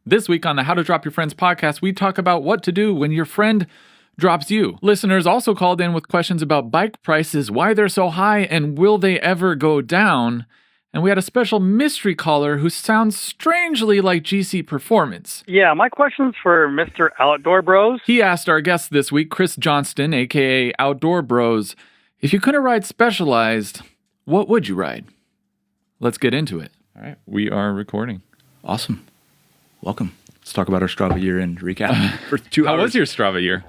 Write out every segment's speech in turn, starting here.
This week on the How to Drop Your Friends podcast, we talk about what to do when your friend drops you. Listeners also called in with questions about bike prices, why they're so high, and will they ever go down? And we had a special mystery caller who sounds strangely like GC Performance. Yeah, my question's for Mr. Outdoor Bros. He asked our guest this week, Chris Johnston, aka Outdoor Bros, if you couldn't ride Specialized, what would you ride? Let's get into it. All right, we are recording. Awesome. Welcome. Let's talk about our Strava year and recap for 2 hours. How was your Strava year?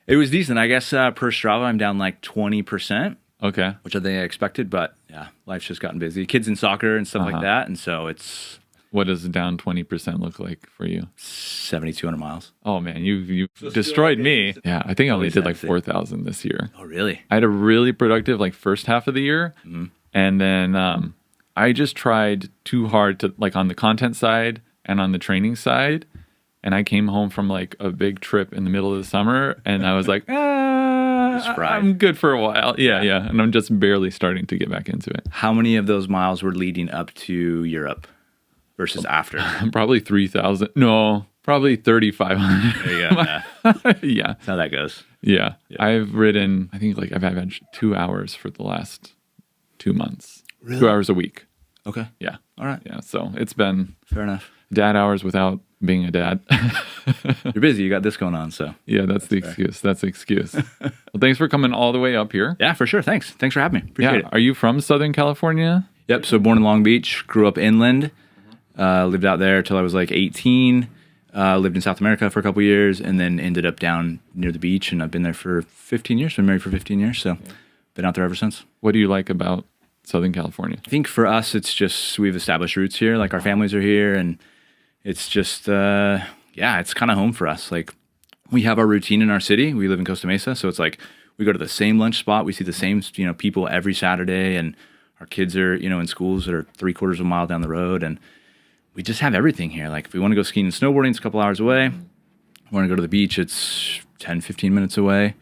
It was decent. I guess per Strava, I'm down like 20%. Okay. Which I think I expected, but yeah, life's just gotten busy. Kids in soccer and stuff like that, and so it's... What does down 20% look like for you? 7,200 miles. Oh, man, you destroyed me. Yeah, I think I only did like 4,000 this year. Oh, really? I had a really productive like first half of the year, and then I just tried too hard to like on the content side and on the training side, and I came home from like a big trip in the middle of the summer, and I was like, I'm good for a while. Yeah, and I'm just barely starting to get back into it. How many of those miles were leading up to Europe versus after? Probably 3,000. No, probably 3,500. There you go. Yeah. That's how that goes. Yeah. I've ridden, I think like I've averaged 2 hours for the last 2 months. Really? 2 hours a week. Okay. Yeah. All right. Yeah. So it's been Fair enough. dad hours without being a dad. You're busy. You got this going on, so. Yeah, that's the excuse. That's the excuse. Well, thanks for coming all the way up here. Yeah, for sure. Thanks for having me. Appreciate it. Are you from Southern California? Yep. So born in Long Beach, grew up inland, lived out there till I was like 18, lived in South America for a couple years, and then ended up down near the beach, and I've been there for 15 years. Been married for 15 years, so been out there ever since. What do you like about Southern California? I think for us, it's just we've established roots here. Like our families are here, and it's just, it's kind of home for us. Like we have our routine in our city. We live in Costa Mesa, so it's like we go to the same lunch spot. We see the same, people every Saturday, and our kids are, in schools that are 3/4 of a mile down the road, and we just have everything here. Like if we want to go skiing and snowboarding, it's a couple hours away. We want to go to the beach, it's 10, 15 minutes away.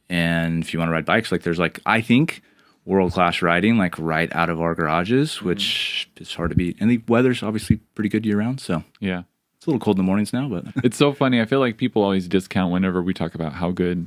And if you want to ride bikes, like there's like, I think, world-class riding, like right out of our garages, which is hard to beat. And the weather's obviously pretty good year-round, so. Yeah. It's a little cold in the mornings now, but. It's so funny. I feel like people always discount whenever we talk about how good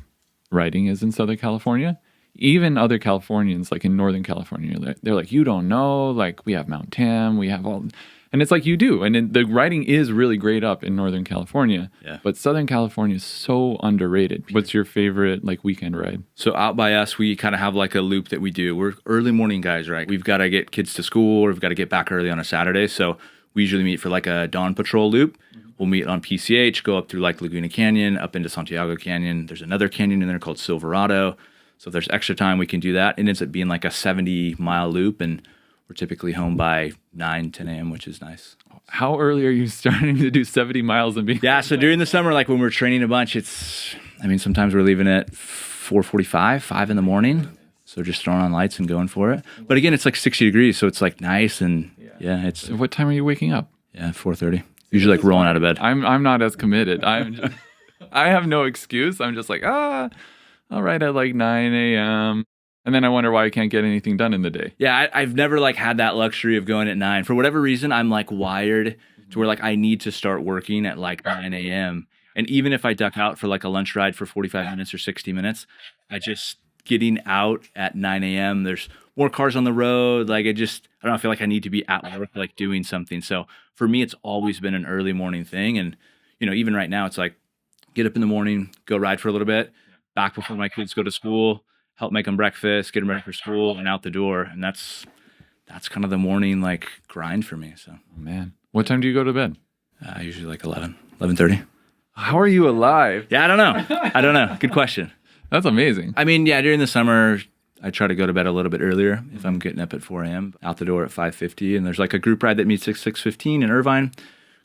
riding is in Southern California. Even other Californians, like in Northern California, they're like, you don't know, like we have Mount Tam, we have all... And it's like you do. And the riding is really great up in Northern California. Yeah. But Southern California is so underrated. What's your favorite like weekend ride? So out by us, we kind of have like a loop that we do. We're early morning guys, right? We've got to get kids to school, or we've got to get back early on a Saturday. So we usually meet for like a dawn patrol loop. We'll meet on PCH, go up through like Laguna Canyon, up into Santiago Canyon. There's another canyon in there called Silverado. So if there's extra time, we can do that. It ends up being like a 70-mile loop, and we're typically home by 9, 10 a.m., which is nice. How early are you starting to do 70 miles and being... Yeah, so during the summer, like when we're training a bunch, sometimes we're leaving at 4:45, 5 in the morning. So just throwing on lights and going for it. But again, it's like 60 degrees, so it's like nice, and it's... What time are you waking up? Yeah, 4:30. Usually like rolling out of bed. I'm not as committed. I have no excuse. I'm just like, I'll ride at like 9 a.m., and then I wonder why I can't get anything done in the day. Yeah, I've never like had that luxury of going at 9. For whatever reason, I'm like wired to where like I need to start working at like 9 a.m. And even if I duck out for like a lunch ride for 45 minutes or 60 minutes, getting out at 9 a.m., there's more cars on the road. Like I feel like I need to be at work, like doing something. So for me, it's always been an early morning thing. And, even right now, it's like get up in the morning, go ride for a little bit, back before my kids go to school, help make them breakfast, get them ready for school, and out the door. And that's kind of the morning like grind for me. So, oh, man, what time do you go to bed? Usually like 11:30. How are you alive? Yeah, I don't know. Good question. That's amazing. I mean, yeah, during the summer, I try to go to bed a little bit earlier if I'm getting up at 4 a.m. Out the door at 5:50, and there's like a group ride that meets at 6:15 in Irvine.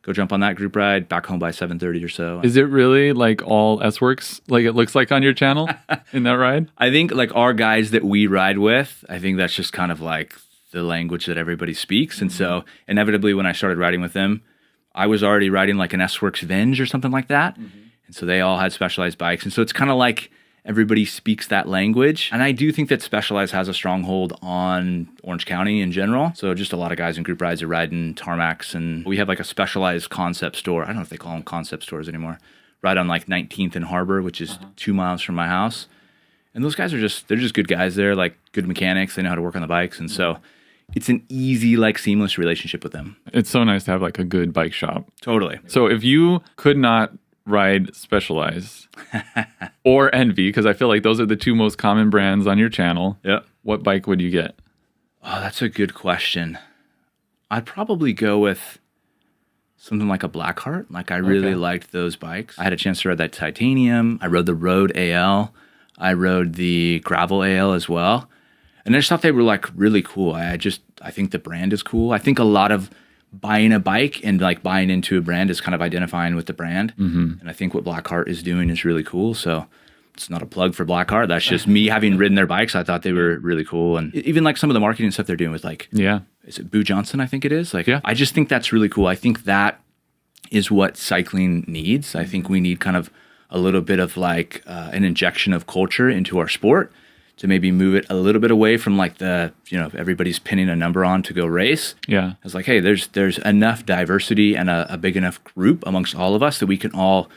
Go jump on that group ride, back home by 7:30 or so. Is it really like all S-Works, like it looks like on your channel in that ride? I think like our guys that we ride with, I think that's just kind of like the language that everybody speaks. And so inevitably when I started riding with them, I was already riding like an S-Works Venge or something like that. And so they all had Specialized bikes. And so it's kind of like everybody speaks that language. And I do think that Specialized has a stronghold on Orange County in general. So just a lot of guys in group rides are riding tarmacs, and we have like a Specialized concept store. I don't know if they call them concept stores anymore. Right on like 19th and Harbor, which is 2 miles from my house. And those guys they're just good guys there, like good mechanics. They know how to work on the bikes. And so it's an easy, like seamless relationship with them. It's so nice to have like a good bike shop. Totally. So if you could not ride Specialized or ENVE, because I feel like those are the two most common brands on your channel, what bike would you get? Oh, that's a good question. I'd probably go with something like a Blackheart. Like I really liked those bikes. I had a chance to ride that Titanium. I rode the Road AL. I rode the Gravel AL as well. And I just thought they were like really cool. I think the brand is cool. I think a lot of buying a bike and like buying into a brand is kind of identifying with the brand. And I think what Blackheart is doing is really cool. So it's not a plug for Blackheart. That's just me having ridden their bikes. I thought they were really cool. And even like some of the marketing stuff they're doing with like, is it Johnston? I think it is. Like, I just think that's really cool. I think that is what cycling needs. I think we need kind of a little bit of like an injection of culture into our sport to maybe move it a little bit away from like the, everybody's pinning a number on to go race. Yeah. It's like, hey, there's enough diversity and a big enough group amongst all of us that we can all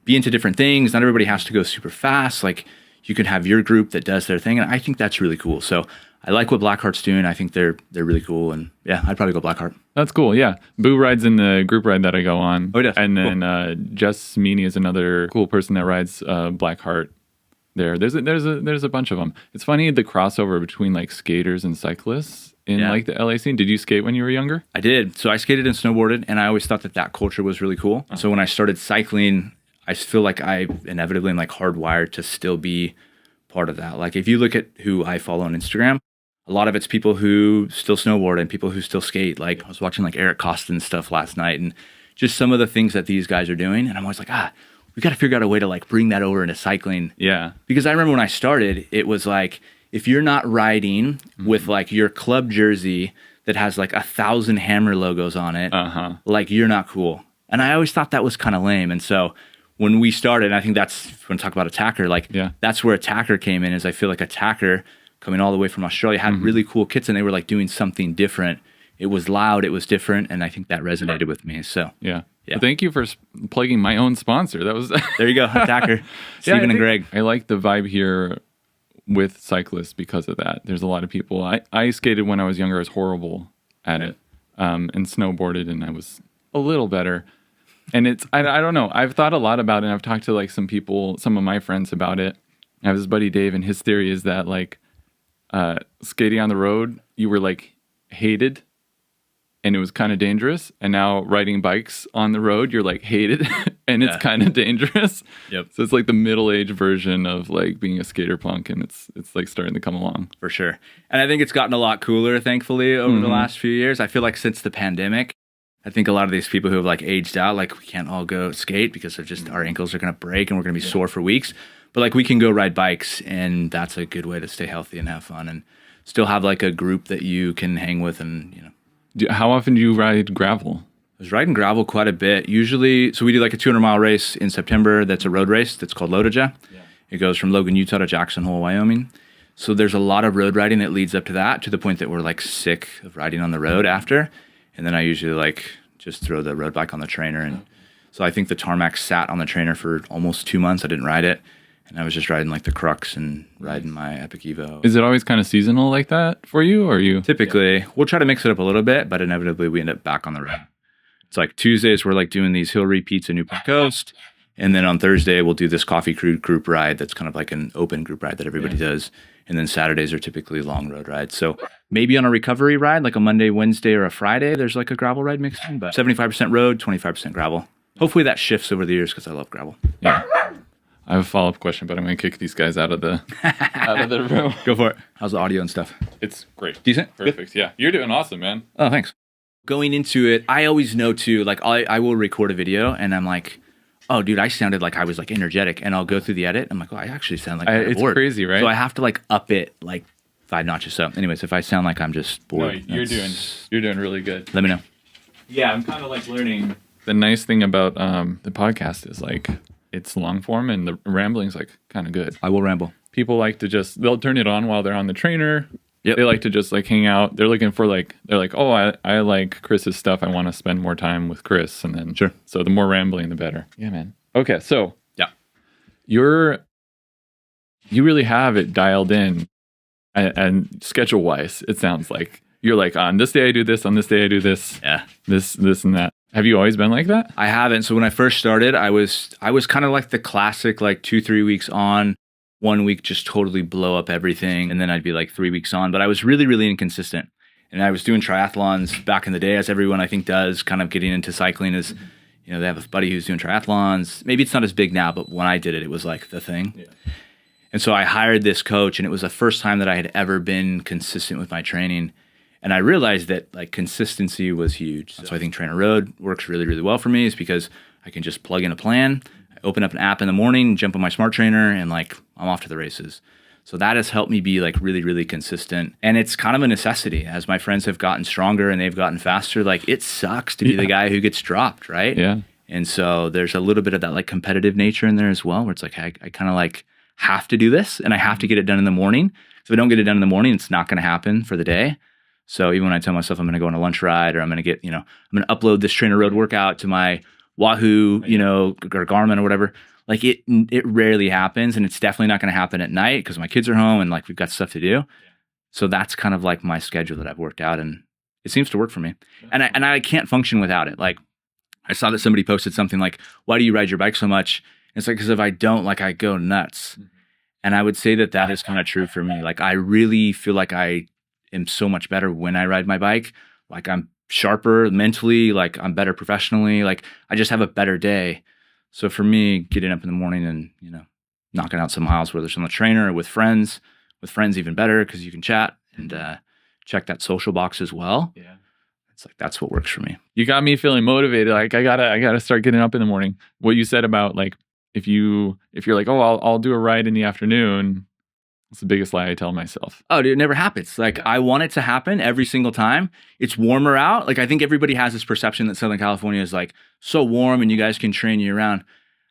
be into different things. Not everybody has to go super fast. Like you can have your group that does their thing. And I think that's really cool. So I like what Blackheart's doing. I think they're really cool. And yeah, I'd probably go Blackheart. That's cool. Yeah. Boo rides in the group ride that I go on. Oh, yeah. And then Jess Meany is another cool person that rides Blackheart there. There's a bunch of them. It's funny, the crossover between like skaters and cyclists in like the LA scene. Did you skate when you were younger? I did. So I skated and snowboarded, and I always thought that culture was really cool. So when I started cycling, I feel like I inevitably am like hardwired to still be part of that. Like if you look at who I follow on Instagram, a lot of it's people who still snowboard and people who still skate. Like I was watching like Eric Costin's stuff last night and just some of the things that these guys are doing. And I'm always like, we got to figure out a way to like bring that over into cycling. Yeah. Because I remember when I started, it was like, if you're not riding with like your club jersey that has like 1,000 Hammer logos on it, like you're not cool. And I always thought that was kind of lame. And so when we started, I think that's when we talk about Attacker, like that's where Attacker came in, is I feel like Attacker coming all the way from Australia had really cool kits, and they were like doing something different. It was loud, it was different, and I think that resonated with me. So yeah. Well, thank you for plugging my own sponsor. That was there you go, Attacker, Stephen and Greg. I like the vibe here with cyclists because of that. There's a lot of people. I skated when I was younger. I was horrible at it, and snowboarded, and I was a little better. And it's I don't know. I've thought a lot about it. And I've talked to like some people, some of my friends about it. I have this buddy Dave, and his theory is that like skating on the road, you were like hated, and it was kind of dangerous. And now riding bikes on the road, you're like hated, and it's kind of dangerous. Yep. So it's like the middle-aged version of like being a skater punk, and it's like starting to come along. For sure. And I think it's gotten a lot cooler, thankfully, over the last few years. I feel like since the pandemic, I think a lot of these people who have like aged out, like we can't all go skate because of just our ankles are going to break and we're going to be sore for weeks. But like we can go ride bikes, and that's a good way to stay healthy and have fun and still have like a group that you can hang with. And how often do you ride gravel? I was riding gravel quite a bit. Usually, so we do like a 200-mile race in September. That's a road race that's called Lodoja. Yeah. It goes from Logan, Utah to Jackson Hole, Wyoming. So there's a lot of road riding that leads up to that, to the point that we're like sick of riding on the road after. And then I usually like just throw the road bike on the trainer. And so I think the Tarmac sat on the trainer for almost 2 months. I didn't ride it. And I was just riding like the Crux and riding my Epic Evo. Is it always kind of seasonal like that for you, or you? Typically, we'll try to mix it up a little bit, but inevitably we end up back on the road. It's like Tuesdays, we're like doing these hill repeats in Newport Coast. And then on Thursday, we'll do this Coffee Crew group ride that's kind of like an open group ride that everybody does. And then Saturdays are typically long road rides. So maybe on a recovery ride, like a Monday, Wednesday, or a Friday, there's like a gravel ride mixed in, but 75% road, 25% gravel. Hopefully that shifts over the years because I love gravel. Yeah. I have a follow-up question, but I'm going to kick these guys out of the room. Go for it. How's the audio and stuff? It's great. Decent? Perfect. Good? Yeah. You're doing awesome, man. Oh, thanks. Going into it, I always know too, like I will record a video and I'm like, oh, dude, I sounded like I was like energetic, and I'll go through the edit. I'm like, oh, I actually sound like I'm it's bored. Crazy, right? So I have to like up it like 5 notches. So anyways, if I sound like I'm just bored. No, you're doing really good. Let me know. Yeah, I'm kind of like learning. The nice thing about the podcast is like it's long form and the rambling's like kind of good. I will ramble. People like to they'll turn it on while they're on the trainer. Yep. They like to just like hang out. They're looking for they're like, oh, I like Chris's stuff. I want to spend more time with Chris. And then, Sure. So the more rambling, the better. Yeah, man. Okay. So Yeah. you really have it dialed in and schedule wise, it sounds like you're like, on this day I do this, on this day I do this. Yeah. This and that. Have you always been like that? I haven't. So when I first started, I was kind of like the classic, like 2-3 weeks on, 1 week just totally blow up everything. And then I'd be like 3 weeks on, but I was really, really inconsistent. And I was doing triathlons back in the day, as everyone I think does, kind of getting into cycling is, they have a buddy who's doing triathlons. Maybe it's not as big now, but when I did it, it was like the thing. Yeah. And so I hired this coach, and it was the first time that I had ever been consistent with my training. And I realized that like consistency was huge. So I think Trainer Road works really, really well for me, is because I can just plug in a plan, I open up an app in the morning, jump on my smart trainer, and like I'm off to the races. So that has helped me be like really, really consistent. And it's kind of a necessity. As my friends have gotten stronger and they've gotten faster, like it sucks to be the guy who gets dropped, right? Yeah. And so there's a little bit of that like competitive nature in there as well, where it's like I kind of like have to do this and I have to get it done in the morning. So if I don't get it done in the morning, it's not going to happen for the day. So even when I tell myself I'm going to go on a lunch ride, or I'm going to get, I'm going to upload this Trainer Road workout to my Wahoo, or Garmin or whatever, like it rarely happens. And it's definitely not going to happen at night because my kids are home and like we've got stuff to do. So that's kind of like my schedule that I've worked out, and it seems to work for me. And I can't function without it. Like I saw that somebody posted something like, why do you ride your bike so much? And it's like, because if I don't, like I go nuts. And I would say that is kind of true for me. Like I really feel like I am so much better when I ride my bike. Like I'm sharper mentally, like I'm better professionally, like I just have a better day. So for me, getting up in the morning and, knocking out some miles, whether it's on the trainer or with friends even better because you can chat and check that social box as well. Yeah. It's like, that's what works for me. You got me feeling motivated. Like I gotta start getting up in the morning. What you said about like, if you're like, oh, I'll do a ride in the afternoon, it's the biggest lie I tell myself. Oh, dude, it never happens. Like I want it to happen every single time. It's warmer out. Like I think everybody has this perception that Southern California is like so warm and you guys can train year round.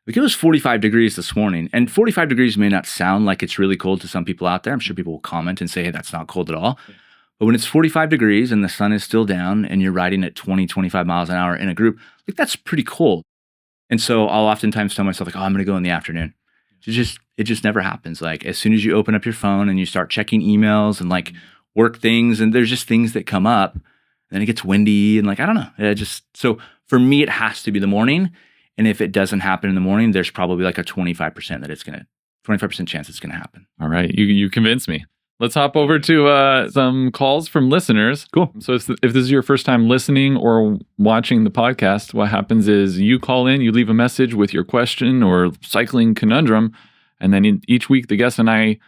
Like it was 45 degrees this morning, and 45 degrees may not sound like it's really cold to some people out there. I'm sure people will comment and say, hey, that's not cold at all. Yeah. But when it's 45 degrees and the sun is still down and you're riding at 20, 25 miles an hour in a group, like that's pretty cold. And so I'll oftentimes tell myself like, oh, I'm going to go in the afternoon. It just never happens. Like as soon as you open up your phone and you start checking emails and like work things, and there's just things that come up, then it gets windy and like, I don't know. So for me, it has to be the morning. And if it doesn't happen in the morning, there's probably like a 25% chance it's going to happen. All right. You convinced me. Let's hop over to some calls from listeners. Cool. So if this is your first time listening or watching the podcast, what happens is you call in, you leave a message with your question or cycling conundrum, and then each week the guest and I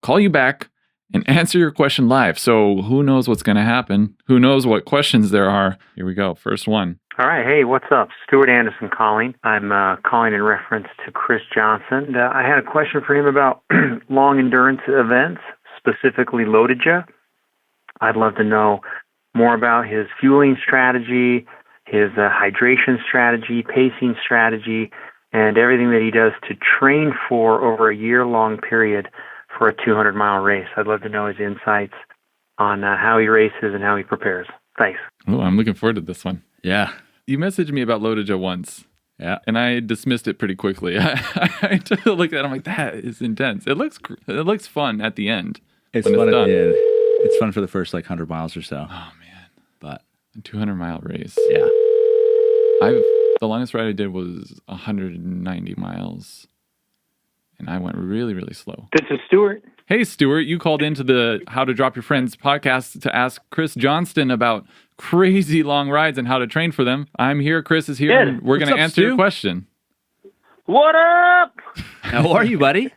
call you back and answer your question live. So who knows what's going to happen? Who knows what questions there are? Here we go. First one. All right. Hey, what's up? Stuart Anderson calling. I'm calling in reference to Chris Johnston. I had a question for him about long endurance events, specifically loaded ya. I'd love to know more about his fueling strategy, his hydration strategy, pacing strategy, and everything that he does to train for over a year-long period for a 200-mile race. I'd love to know his insights on how he races and how he prepares. Thanks. Oh, I'm looking forward to this one. Yeah. You messaged me about Loaded once. Yeah. And I dismissed it pretty quickly. I took a look at it. I'm like, that is intense. It looks fun at the end. It's fun at the end. It's fun for the first like 100 miles or so. Oh, man. But a 200-mile race. Yeah. The longest ride I did was 190 miles. And I went really, really slow. This is Stuart. Hey, Stuart, you called into the How to Drop Your Friends podcast to ask Chris Johnston about crazy long rides and how to train for them. I'm here. Chris is here. And we're going to answer your question. What up? How are you, buddy?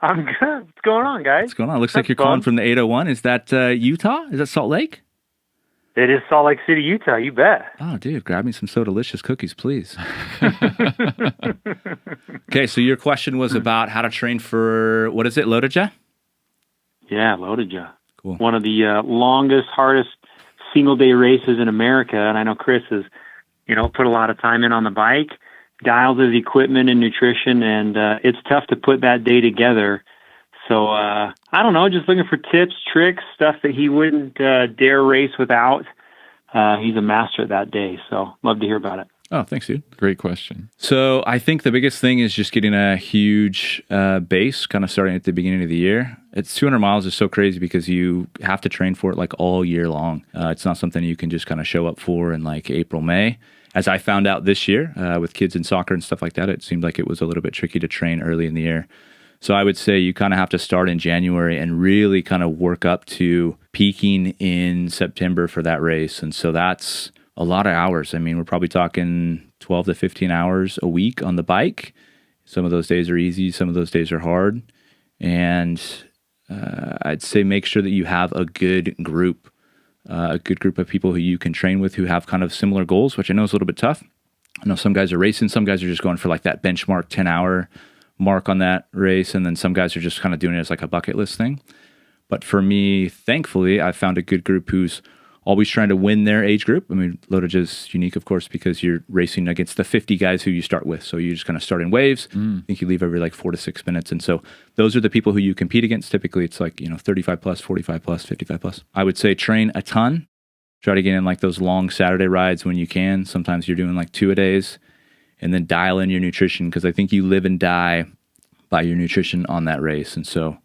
I'm good. What's going on, guys? What's going on? Looks like you're calling from the 801. Is that Utah? Is that Salt Lake? It is Salt Lake City, Utah. You bet. Oh, dude, grab me some So Delicious cookies, please. Okay, so your question was about how to train for, what is it, Loaded Ya? Yeah, Loaded Ya. Cool. One of the longest, hardest single-day races in America, and I know Chris has, put a lot of time in on the bike, dialed his equipment and nutrition, and it's tough to put that day together. So I don't know, just looking for tips, tricks, stuff that he wouldn't dare race without. He's a master at that day, so love to hear about it. Oh, thanks, dude. Great question. So I think the biggest thing is just getting a huge base, kind of starting at the beginning of the year. It's 200 miles is so crazy because you have to train for it like all year long. It's not something you can just kind of show up for in like April, May. As I found out this year with kids in soccer and stuff like that, it seemed like it was a little bit tricky to train early in the year. So I would say you kind of have to start in January and really kind of work up to peaking in September for that race. And so that's a lot of hours. I mean, we're probably talking 12 to 15 hours a week on the bike. Some of those days are easy. Some of those days are hard. And I'd say make sure that you have a good group of people who you can train with who have kind of similar goals, which I know is a little bit tough. I know some guys are racing. Some guys are just going for like that benchmark 10-hour mark on that race. And then some guys are just kind of doing it as like a bucket list thing. But for me, thankfully, I found a good group who's always trying to win their age group. I mean, Loadage is unique, of course, because you're racing against the 50 guys who you start with. So you just kind of start in waves. I think you leave every like 4 to 6 minutes. And so those are the people who you compete against. Typically, it's like, 35 plus, 45 plus, 55 plus. I would say train a ton. Try to get in like those long Saturday rides when you can. Sometimes you're doing like 2-a-days. And then dial in your nutrition, because I think you live and die by your nutrition on that race. And so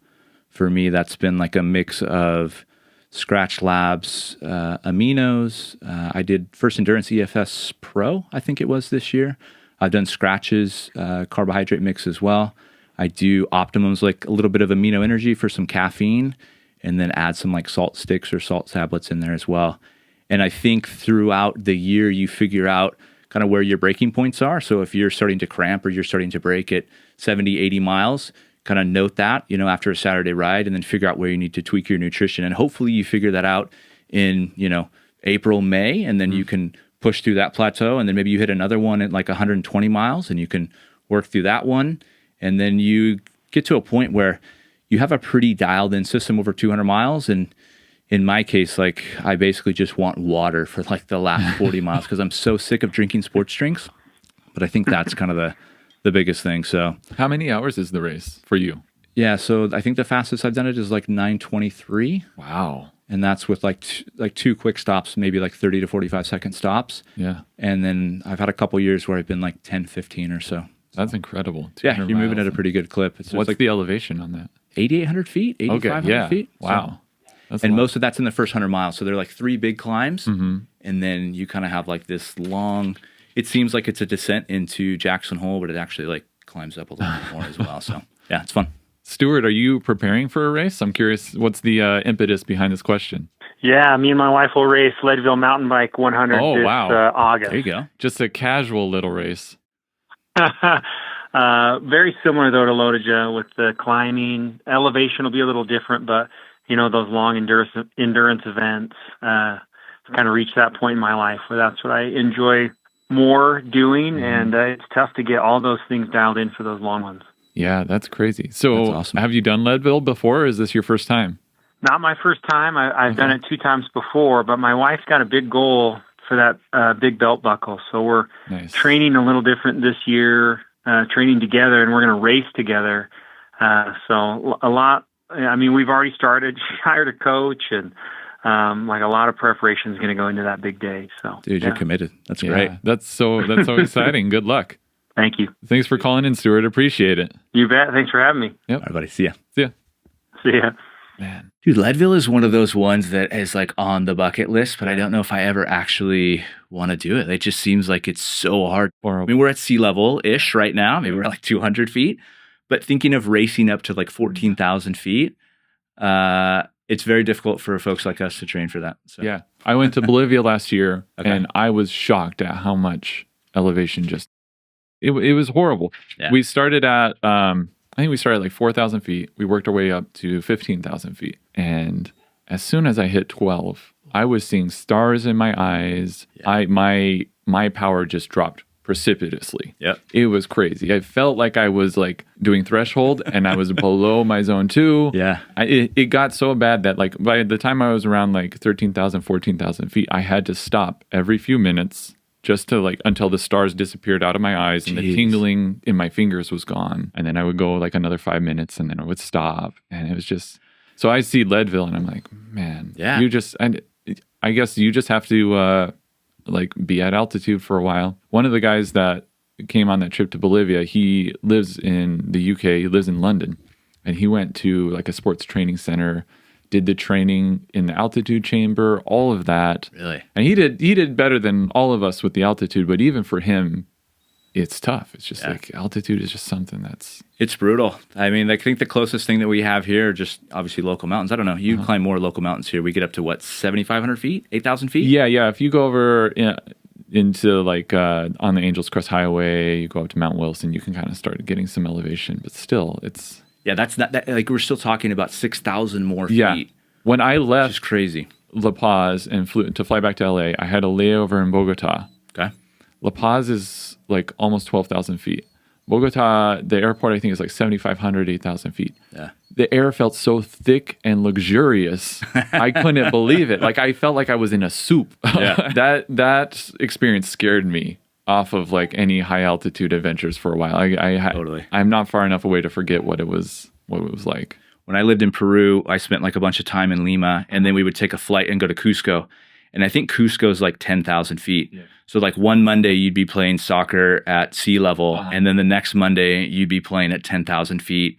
for me, that's been like a mix of Scratch Labs, aminos. I did First Endurance EFS Pro, I think it was this year. I've done Scratches, carbohydrate mix as well. I do Optimums, like a little bit of amino energy for some caffeine, and then add some like salt sticks or salt tablets in there as well. And I think throughout the year, you figure out kind of where your breaking points are. So if you're starting to cramp or you're starting to break at 70, 80 miles, kind of note that, after a Saturday ride, and then figure out where you need to tweak your nutrition. And hopefully you figure that out in, April, May, and then you can push through that plateau. And then maybe you hit another one at like 120 miles and you can work through that one. And then you get to a point where you have a pretty dialed in system over 200 miles. And in my case, like I basically just want water for like the last 40 miles because I'm so sick of drinking sports drinks. But I think that's kind of the biggest thing. So how many hours is the race for you? Yeah, so I think the fastest I've done it is like 9:23. Wow. And that's with like two quick stops, maybe like 30 to 45 second stops. Yeah. And then I've had a couple years where I've been like 10, 15 or so. That's incredible. Yeah, you're moving at a pretty good clip. What's like the elevation on that? 8,800 feet, 8,500 feet. Wow. And most of that's in the first 100 miles. So they're like 3 big climbs. Mm-hmm. And then you kind of have like this long, it seems like it's a descent into Jackson Hole, but it actually like climbs up a little bit more as well. So yeah, it's fun. Stuart, are you preparing for a race? I'm curious, what's the impetus behind this question? Yeah, me and my wife will race Leadville Mountain Bike 100 this August. There you go. Just a casual little race. Very similar, though, to Lodija with the climbing. Elevation will be a little different, but, those long endurance events kind of reached that point in my life where that's what I enjoy more doing, and it's tough to get all those things dialed in for those long ones. Yeah, that's crazy. So that's awesome. Have you done Leadville before, or is this your first time? Not my first time. I've done it 2 times before, but my wife's got a big goal for that big belt buckle. So we're training a little different this year, training together, and we're going to race together. So a lot, we've already started. She hired a coach, and a lot of preparation is going to go into that big day. So, dude, you're committed. That's great. That's so exciting. Good luck. Thank you. Thanks for calling in, Stuart. Appreciate it. You bet. Thanks for having me. Yep. All right, buddy. See ya. See ya. Man. Dude, Leadville is one of those ones that is like on the bucket list, but I don't know if I ever actually want to do it. It just seems like it's so hard. We're at sea level-ish right now. Maybe we're at like 200 feet. But thinking of racing up to like 14,000 feet, it's very difficult for folks like us to train for that. So. Yeah. I went to Bolivia last year, and I was shocked at how much elevation it was horrible. Yeah. We started at, I think we started at like 4,000 feet. We worked our way up to 15,000 feet. And as soon as I hit 12, I was seeing stars in my eyes. Yeah. My power just dropped precipitously. Yep. It was crazy. I felt like I was like doing threshold and I was below my zone 2. Yeah. It got so bad that like by the time I was around like 13,000, 14,000 feet, I had to stop every few minutes just to like until the stars disappeared out of my eyes and the tingling in my fingers was gone. And then I would go like another 5 minutes and then I would stop. And it was just, so I see Leadville and I'm like, man, you just, and I guess you just have to like be at altitude for a while. One of the guys that came on that trip to Bolivia, he lives in the UK, he lives in London, and he went to like a sports training center, did the training in the altitude chamber, all of that. Really? And he did better than all of us with the altitude, but even for him, it's tough. It's just like altitude is just something that's... It's brutal. I mean, I think the closest thing that we have here are just obviously local mountains. I don't know. You climb more local mountains here. We get up to what, 7,500 feet, 8,000 feet? Yeah. If you go over into like on the Angels Crest Highway, you go up to Mount Wilson, you can kind of start getting some elevation, but still it's... Yeah, that's not that, like we're still talking about 6,000 more feet. Yeah. When I left, which is crazy. La Paz and flew to fly back to LA, I had a layover in Bogota. Okay. La Paz is like almost 12,000 feet. Bogota, the airport, I think is like 7,500, 8,000 feet. Yeah. The air felt so thick and luxurious. I couldn't believe it. Like I felt like I was in a soup. Yeah. That experience scared me off of like any high altitude adventures for a while. Totally. I'm not far enough away to forget what it was like. When I lived in Peru, I spent like a bunch of time in Lima, and then we would take a flight and go to Cusco. And I think Cusco's like 10,000 feet. Yeah. So like one Monday you'd be playing soccer at sea level, and then the next Monday you'd be playing at 10,000 feet.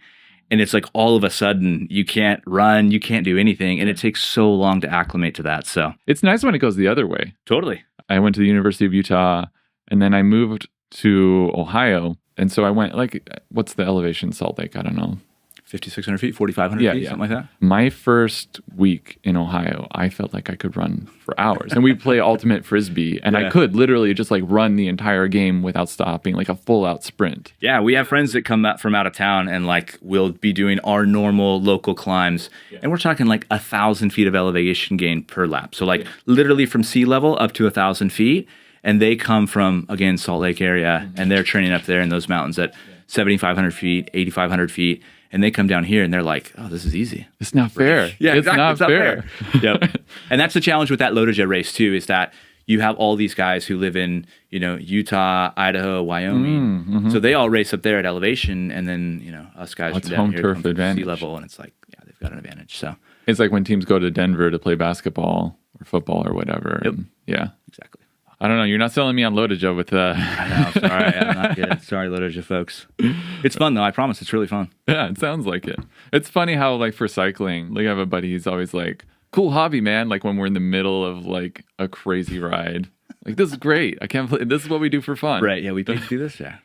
And it's like all of a sudden you can't run, you can't do anything, and it takes so long to acclimate to that. So it's nice when it goes the other way. Totally. I went to the University of Utah, and then I moved to Ohio. And so I went, like, what's the elevation in Salt Lake? I don't know. 5,600 feet, 4,500 feet, something like that? My first week in Ohio, I felt like I could run for hours. And we play ultimate frisbee, and I could literally just like run the entire game without stopping, like a full out sprint. Yeah, we have friends that come from out of town, and like we'll be doing our normal local climbs, and we're talking like 1,000 feet of elevation gain per lap. So like literally from sea level up to 1,000 feet, and they come from, again, Salt Lake area, and they're training up there in those mountains at 7,500 feet, 8,500 feet. And they come down here and they're like, oh, this is easy. It's not fair. Yeah, it's not fair. Yep. And that's the challenge with that Lotoja race too, is that you have all these guys who live in, Utah, Idaho, Wyoming. Mm-hmm. So they all race up there at elevation, and then, us guys from down here come from sea level, and it's like, yeah, they've got an advantage. So it's like when teams go to Denver to play basketball or football or whatever. Yep. And yeah. Exactly. I don't know. You're not selling me on Lotoja with I know. Sorry. I'm not good. Sorry, Lotoja folks. It's fun, though. I promise. It's really fun. Yeah, it sounds like it. It's funny how, like, for cycling, like, I have a buddy, he's always like, cool hobby, man. Like, when we're in the middle of, like, a crazy ride. Like, this is great. I can't believe this is what we do for fun. Right. Yeah, we do this. Yeah.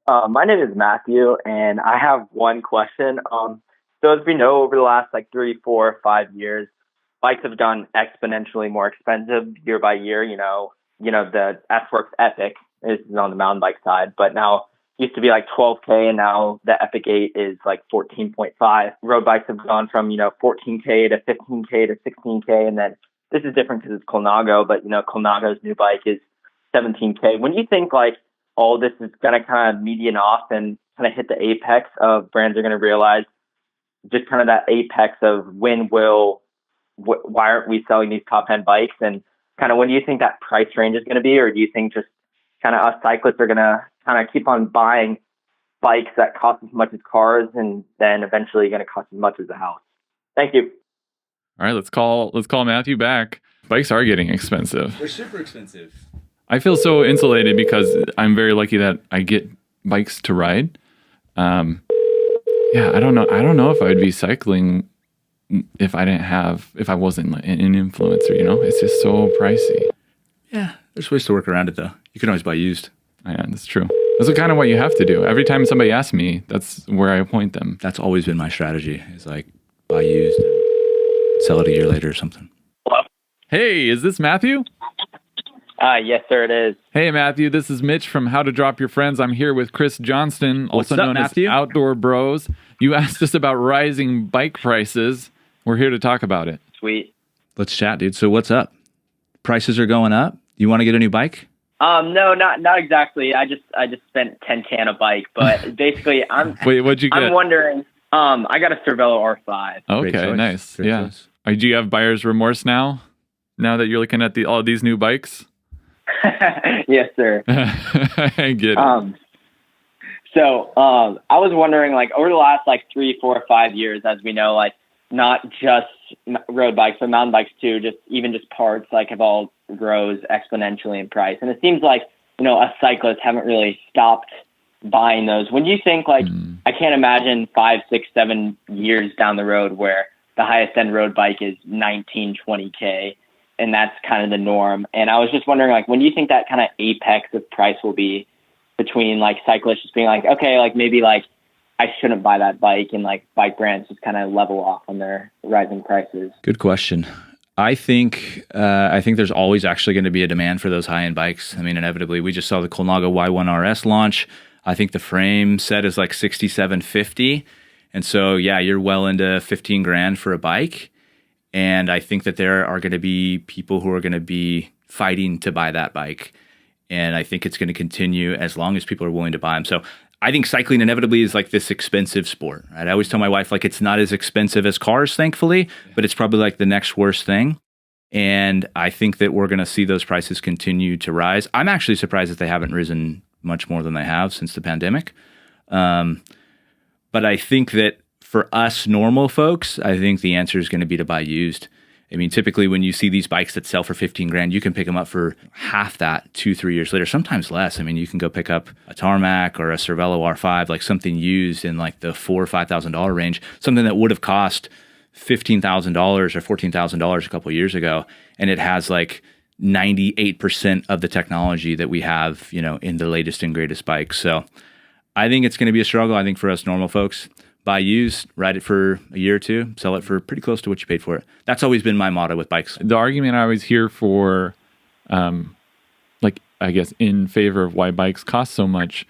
My name is Matthew, and I have one question. So as we know, over the last, 3, 4, 5 years, bikes have gone exponentially more expensive year by year, the S-Works Epic is on the mountain bike side, but now used to be like $12K, and now the Epic 8 is like $14.5. Road bikes have gone from, $14K to $15K to $16K. And then this is different because it's Colnago, but, Colnago's new bike is $17K. When you think like all this is going to kind of median off and kind of hit the apex of brands are going to realize just kind of that apex of why aren't we selling these top end bikes, and kind of when do you think that price range is going to be? Or do you think just kind of us cyclists are going to kind of keep on buying bikes that cost as much as cars, and then eventually going to cost as much as a house? Thank you. All right, let's call Matthew back. Bikes are getting expensive. They're super expensive. I feel so insulated because I'm very lucky that I get bikes to ride. I don't know if I'd be cycling if I wasn't an influencer, it's just so pricey. Yeah, there's ways to work around it though. You can always buy used. Yeah, that's true. That's kind of what you have to do. Every time somebody asks me, that's where I point them. That's always been my strategy, is like buy used and sell it a year later or something. Hello? Hey, is this Matthew? Yes, sir, it is. Hey, Matthew, this is Mitch from How to Drop Your Friends. I'm here with Chris Johnston, also known as Outdoor Bros. You asked us about rising bike prices. We're here to talk about it. Sweet. Let's chat, dude. So what's up? Prices are going up. You want to get a new bike? No, not exactly. I just spent $10K on a bike, but basically Wait, what'd you get? I'm wondering. I got a Cervelo R5. Okay, nice. Great choice. Do you have buyer's remorse now? Now that you're looking at all these new bikes? Yes, sir. I get it. So I was wondering, like, over the last like 3, 4, 5 years, as we know, like not just road bikes, but mountain bikes too, just parts like have all grows exponentially in price. And it seems like, us cyclists haven't really stopped buying those. When do you think, like, I can't imagine 5, 6, 7 years down the road where the highest end road bike is 19, 20K, and that's kind of the norm. And I was just wondering, like, when do you think that kind of apex of price will be between like cyclists just being like, okay, like maybe like I shouldn't buy that bike, and like bike brands just kind of level off on their rising prices? Good question. I think there's always actually going to be a demand for those high-end bikes. I mean, inevitably, we just saw the Colnago Y1 RS launch. I think the frame set is like $6,750. And so, yeah, you're well into 15 grand for a bike. And I think that there are going to be people who are going to be fighting to buy that bike. And I think it's going to continue as long as people are willing to buy them. So I think cycling inevitably is like this expensive sport, right? I always tell my wife, like, it's not as expensive as cars, thankfully, but it's probably like the next worst thing. And I think that we're going to see those prices continue to rise. I'm actually surprised that they haven't risen much more than they have since the pandemic. But I think that for us normal folks, I think the answer is going to be to buy used. I mean, typically when you see these bikes that sell for 15 grand, you can pick them up for half that 2-3 years later, sometimes less. I mean, you can go pick up a Tarmac or a Cervelo R5, like something used in like the $4,000 or $5,000 range, something that would have cost $15,000 or $14,000 a couple of years ago. And it has like 98% of the technology that we have, in the latest and greatest bikes. So I think it's going to be a struggle. I think for us normal folks, buy used, ride it for a year or two, sell it for pretty close to what you paid for it. That's always been my motto with bikes. The argument I always hear for, I guess, in favor of why bikes cost so much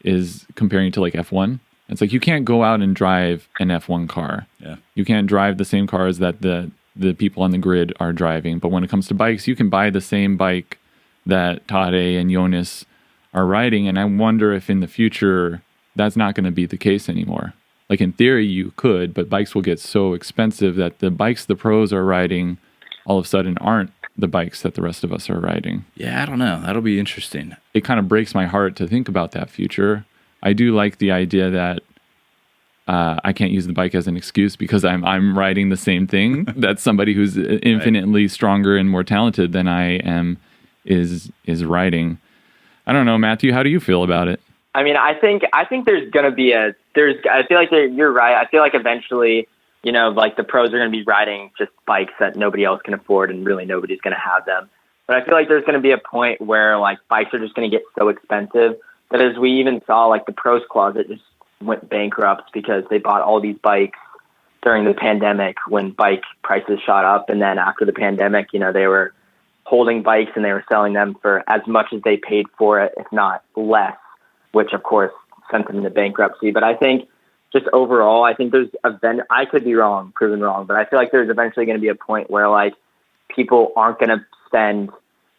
is comparing to like F1. It's like you can't go out and drive an F1 car. Yeah. You can't drive the same cars that the people on the grid are driving. But when it comes to bikes, you can buy the same bike that Tade and Jonas are riding. And I wonder if in the future that's not going to be the case anymore. Like in theory, you could, but bikes will get so expensive that the bikes the pros are riding all of a sudden aren't the bikes that the rest of us are riding. Yeah, I don't know. That'll be interesting. It kind of breaks my heart to think about that future. I do like the idea that I can't use the bike as an excuse because I'm riding the same thing that somebody who's infinitely stronger and more talented than I am is riding. I don't know, Matthew, how do you feel about it? I mean, I think there's going to be I feel like you're right. I feel like eventually, like the pros are going to be riding just bikes that nobody else can afford and really nobody's going to have them. But I feel like there's going to be a point where like bikes are just going to get so expensive that, as we even saw, like the Pros Closet just went bankrupt because they bought all these bikes during the pandemic when bike prices shot up. And then after the pandemic, they were holding bikes and they were selling them for as much as they paid for it, if not less, which of course sent them into bankruptcy. But I think just overall, I think I could be wrong, proven wrong, but I feel like there's eventually going to be a point where like people aren't going to spend,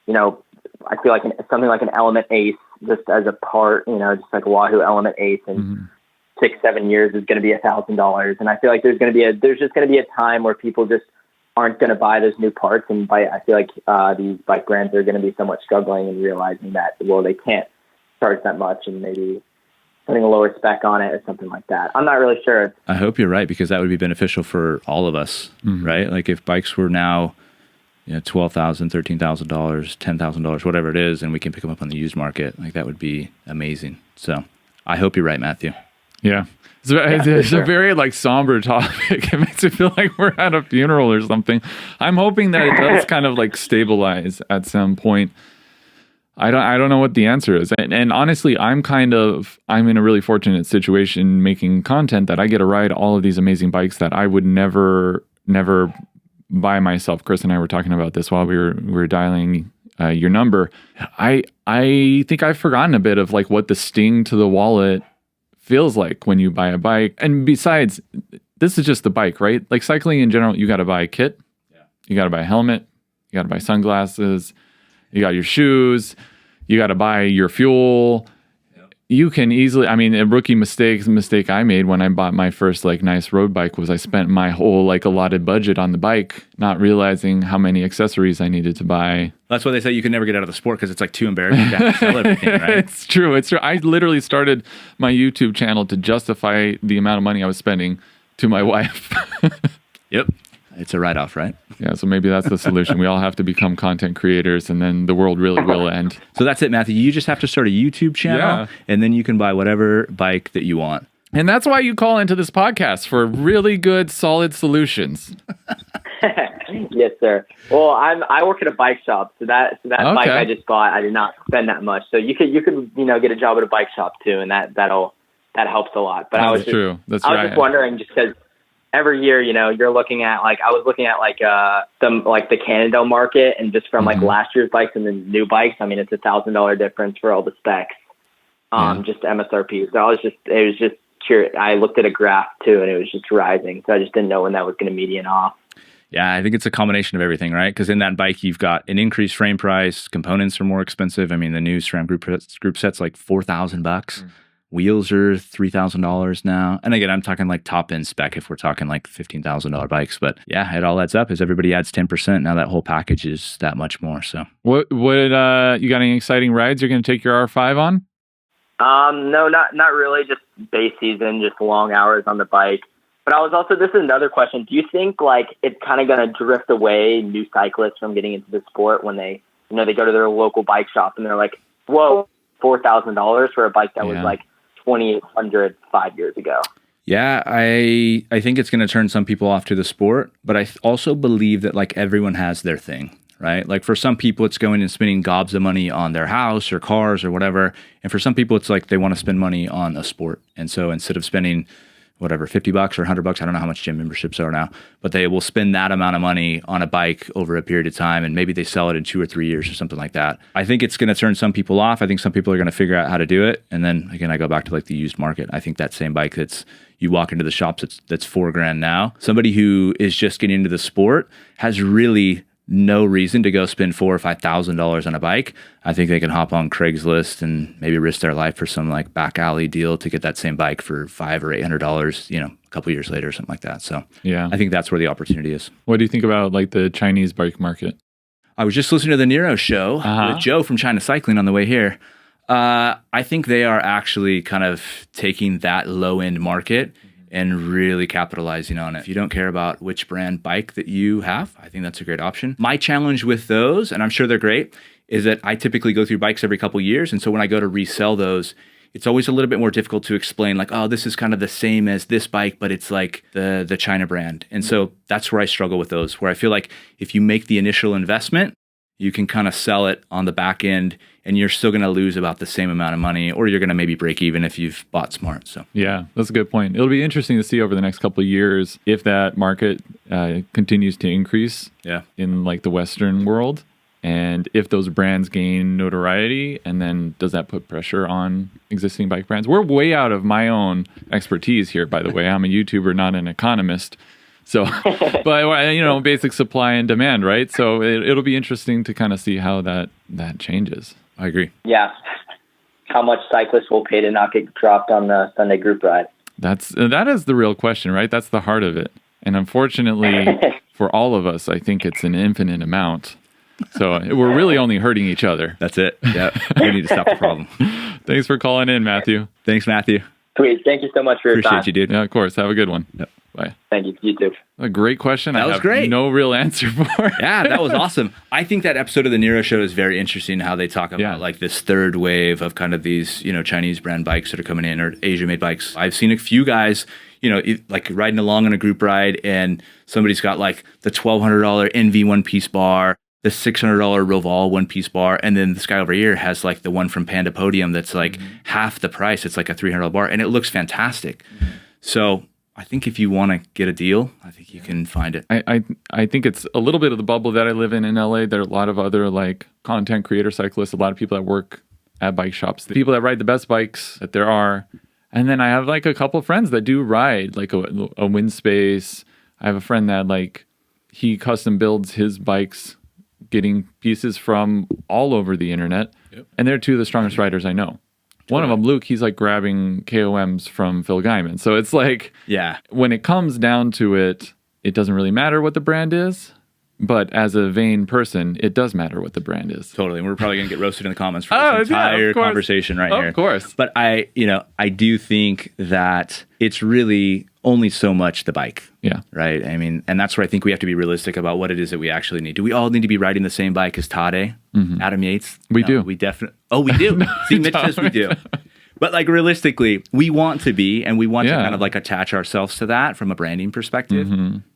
I feel like something like an Element Ace just as a part, just like a Wahoo Element Ace in 6-7 years is going to be $1,000. And I feel like there's just going to be a time where people just aren't going to buy those new parts. And I feel like these bike brands are going to be somewhat struggling and realizing that, well, they can't charge that much and maybe putting a lower spec on it or something like that. I'm not really sure. I hope you're right, because that would be beneficial for all of us, right? Like if bikes were now, $12,000, $13,000, $10,000, whatever it is, and we can pick them up on the used market, like that would be amazing. So I hope you're right, Matthew. Yeah. It's a very like somber topic. It makes it feel like we're at a funeral or something. I'm hoping that it does kind of like stabilize at some point. I don't know what the answer is. And honestly, I'm in a really fortunate situation making content that I get to ride all of these amazing bikes that I would never buy myself. Chris and I were talking about this while we were dialing your number. I think I've forgotten a bit of like what the sting to the wallet feels like when you buy a bike. And besides, this is just the bike, right? Like cycling in general, you got to buy a kit. Yeah. You got to buy a helmet. You got to buy sunglasses. You got your shoes. You got to buy your fuel. Yep. you can easily, I mean, a rookie mistake I made when I bought my first like nice road bike was I spent my whole like allotted budget on the bike, not realizing how many accessories I needed to buy. That's why they say you can never get out of the sport because it's like too embarrassing to have to sell everything, right? It's true. It's true. I literally started my YouTube channel to justify the amount of money I was spending to my wife. Yep. It's a write-off, right? Yeah, so maybe that's the solution. We all have to become content creators, and then the world really will end. So that's it, Matthew. You just have to start a YouTube channel, and then you can buy whatever bike that you want. And that's why you call into this podcast, for really good, solid solutions. Yes, sir. Well, I work at a bike shop, so that bike I just bought, I did not spend that much. So you could get a job at a bike shop too, and that helps a lot. But That's I was true. That's I right. was just wondering, just because every year, you're looking at I was looking at some the Cannondale market, and just from last year's bikes and the new bikes, I mean, it's $1,000 difference for all the specs, just MSRP. So it was just curious. I looked at a graph too, and it was just rising. So I just didn't know when that was going to median off. Yeah, I think it's a combination of everything, right? Because in that bike, you've got an increased frame price, components are more expensive. I mean, the new SRAM group set's like $4,000. Wheels are $3,000 now. And again, I'm talking like top end spec if we're talking like $15,000 bikes. But yeah, it all adds up as everybody adds 10%. Now that whole package is that much more. So What you got any exciting rides you're going to take your R5 on? No, not really. Just base season, just long hours on the bike. But I was also, this is another question. Do you think like it's kind of going to drift away new cyclists from getting into the sport when they go to their local bike shop and they're like, whoa, $4,000 for a bike that was like $2,800 5 years ago? Yeah, I think it's going to turn some people off to the sport, but I also believe that like everyone has their thing, right? Like for some people, it's going and spending gobs of money on their house or cars or whatever. And for some people, it's like they want to spend money on a sport. And so instead of spending whatever, $50 or $100, I don't know how much gym memberships are now, but they will spend that amount of money on a bike over a period of time, and maybe they sell it in 2 or 3 years or something like that. I think it's going to turn some people off. I think some people are going to figure out how to do it. And then again, I go back to like the used market. I think that same bike you walk into the shops, that's $4,000 now. Somebody who is just getting into the sport has really no reason to go spend $4,000 or $5,000 on a bike. I think they can hop on Craigslist and maybe risk their life for some like back alley deal to get that same bike for $500 or $800, a couple years later or something like that. So yeah, I think that's where the opportunity is. What do you think about like the Chinese bike market? I was just listening to the Nero show with Joe from China Cycling on the way here. I think they are actually kind of taking that low end market and really capitalizing on it. If you don't care about which brand bike that you have, I think that's a great option. My challenge with those, and I'm sure they're great, is that I typically go through bikes every couple years. And so when I go to resell those, it's always a little bit more difficult to explain like, oh, this is kind of the same as this bike, but it's like the China brand. And so that's where I struggle with those, where I feel like if you make the initial investment, you can kind of sell it on the back end and you're still going to lose about the same amount of money, or you're going to maybe break even if you've bought smart. So yeah, that's a good point. It'll be interesting to see over the next couple of years if that market continues to increase in like the Western world, and if those brands gain notoriety, and then does that put pressure on existing bike brands? We're way out of my own expertise here, by the way. I'm a YouTuber, not an economist. So, but basic supply and demand, right? So it'll be interesting to kind of see how that changes. I agree. Yeah. How much cyclists will pay to not get dropped on the Sunday group ride? That is the real question, right? That's the heart of it. And unfortunately, for all of us, I think it's an infinite amount. So we're really only hurting each other. That's it. Yeah. We need to stop the problem. Thanks for calling in, Matthew. Thanks, Matthew. Sweet. Thank you so much for your time. Appreciate you, dude. Yeah, of course. Have a good one. Yep. Bye. Thank you. You too. A great question. That I was have great. No real answer for. Yeah, that was awesome. I think that episode of the Nero Show is very interesting. How they talk about like this third wave of kind of these Chinese brand bikes that are coming in, or Asia made bikes. I've seen a few guys like riding along on a group ride, and somebody's got like the $1,200 ENVE one-piece bar, the $600 Roval one-piece bar, and then this guy over here has like the one from Panda Podium that's like half the price. It's like a $300 bar, and it looks fantastic. So I think if you want to get a deal, I think you can find it. I think it's a little bit of the bubble that I live in LA. There are a lot of other like content creator cyclists, a lot of people that work at bike shops, the people that ride the best bikes that there are. And then I have like a couple of friends that do ride like a wind space. I have a friend that like he custom builds his bikes, getting pieces from all over the internet. Yep. And they're two of the strongest riders I know. one of them, Luke, he's like grabbing KOMs from Phil Gaiman. So it's like, Yeah. when it comes down to it, it doesn't really matter what the brand is. But as a vain person, it does matter what the brand is. Totally. And we're probably going to get roasted in the comments for this entire conversation right here. Of course. But I do think that it's really only so much the bike. Yeah. Right. I mean, and that's where I think we have to be realistic about what it is that we actually need. Do we all need to be riding the same bike as Tade, Adam Yates? We do. We definitely. Oh, we do. See, Mitch says we do. But like realistically, we want to be, and we want to kind of like attach ourselves to that from a branding perspective.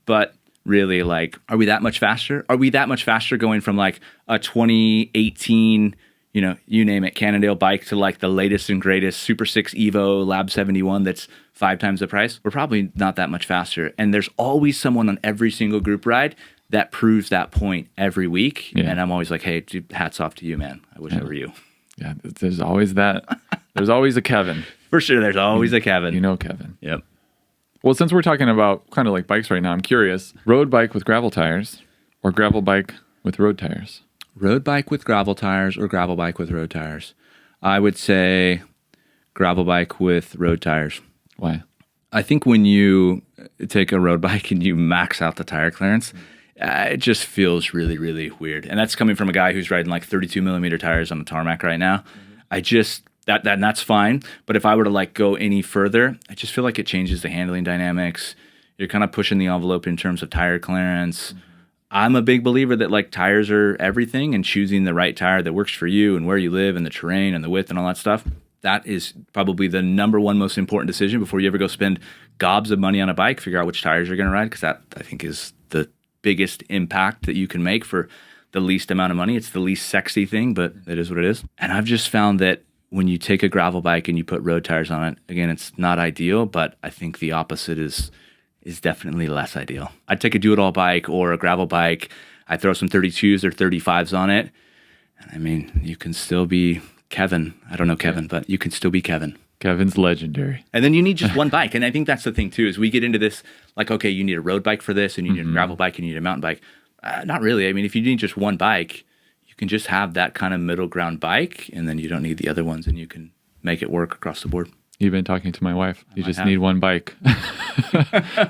But really, like, are we that much faster? Are we that much faster going from like a 2018, you name it, Cannondale bike to like the latest and greatest Super 6 Evo Lab 71 that's 5 times the price? We're probably not that much faster. And there's always someone on every single group ride that proves that point every week. Yeah. And I'm always like, hey, dude, hats off to you, man. I wish I were you. Yeah, there's always that. There's always a Kevin. For sure, there's always a Kevin. You know Kevin. Yep. Well, since we're talking about kind of like bikes right now, I'm curious, road bike with gravel tires or gravel bike with road tires? Road bike with gravel tires or gravel bike with road tires? I would say gravel bike with road tires. Why? I think when you take a road bike and you max out the tire clearance, it just feels really, really weird. And that's coming from a guy who's riding like 32 millimeter tires on the tarmac right now. I just... that's fine. But if I were to like go any further, I just feel like it changes the handling dynamics. You're kind of pushing the envelope in terms of tire clearance. I'm a big believer that like tires are everything, and choosing the right tire that works for you and where you live and the terrain and the width and all that stuff. That is probably the number one most important decision before you ever go spend gobs of money on a bike. Figure out which tires you're going to ride, because that I think is the biggest impact that you can make for the least amount of money. It's the least sexy thing, but it is what it is. And I've just found that when you take a gravel bike and you put road tires on it, again, it's not ideal, but I think the opposite is definitely less ideal. I'd take a do-it-all bike or a gravel bike. I throw some 32s or 35s on it. And I mean, you can still be Kevin. I don't know Kevin, but you can still be Kevin. Kevin's legendary. And then you need just one bike. And I think that's the thing too, is we get into this like, okay, you need a road bike for this, and you need a gravel bike, and you need a mountain bike. Not really. I mean, if you need just one bike, you can just have that kind of middle ground bike, and then you don't need the other ones, and you can make it work across the board. You've been talking to my wife. You just need one bike.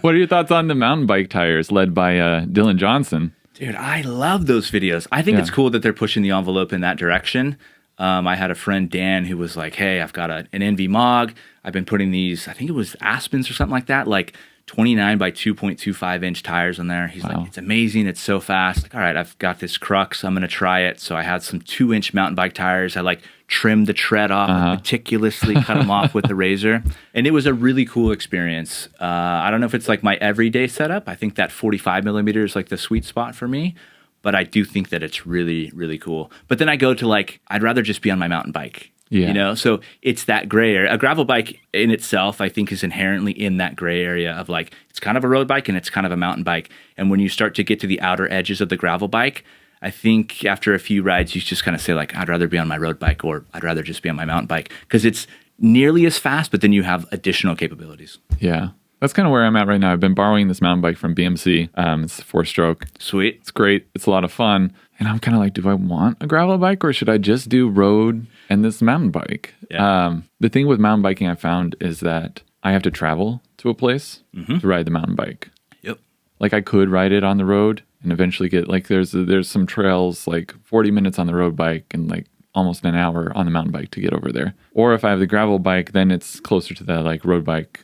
What are your thoughts on the mountain bike tires led by Dylan Johnston? Dude, I love those videos. I think it's cool that they're pushing the envelope in that direction. I had a friend, Dan, who was like, hey, I've got an ENVE Mog. I've been putting these, I think it was Aspens or something like that, like 29 by 2.25 inch tires on there. He's like, it's amazing. It's so fast. Like, all right, I've got this Crux. I'm going to try it. So I had some 2-inch mountain bike tires. I like trimmed the tread off, meticulously cut them off with the razor. And it was a really cool experience. I don't know if it's like my everyday setup. I think that 45 millimeter is like the sweet spot for me. But I do think that it's really, really cool. But then I go to like, I'd rather just be on my mountain bike. Yeah. So it's that gray area. A gravel bike in itself, I think, is inherently in that gray area of like, it's kind of a road bike and it's kind of a mountain bike. And when you start to get to the outer edges of the gravel bike, I think after a few rides, you just kind of say like, I'd rather be on my road bike, or I'd rather just be on my mountain bike, because it's nearly as fast, but then you have additional capabilities. Yeah. That's kind of where I'm at right now. I've been borrowing this mountain bike from BMC. It's a 4-stroke. Sweet. It's great. It's a lot of fun. And I'm kind of like, do I want a gravel bike, or should I just do road and this mountain bike? Yeah. The thing with mountain biking I found is that I have to travel to a place to ride the mountain bike. Yep. Like I could ride it on the road and eventually get like, there's some trails like 40 minutes on the road bike and like almost an hour on the mountain bike to get over there. Or if I have the gravel bike, then it's closer to the like road bike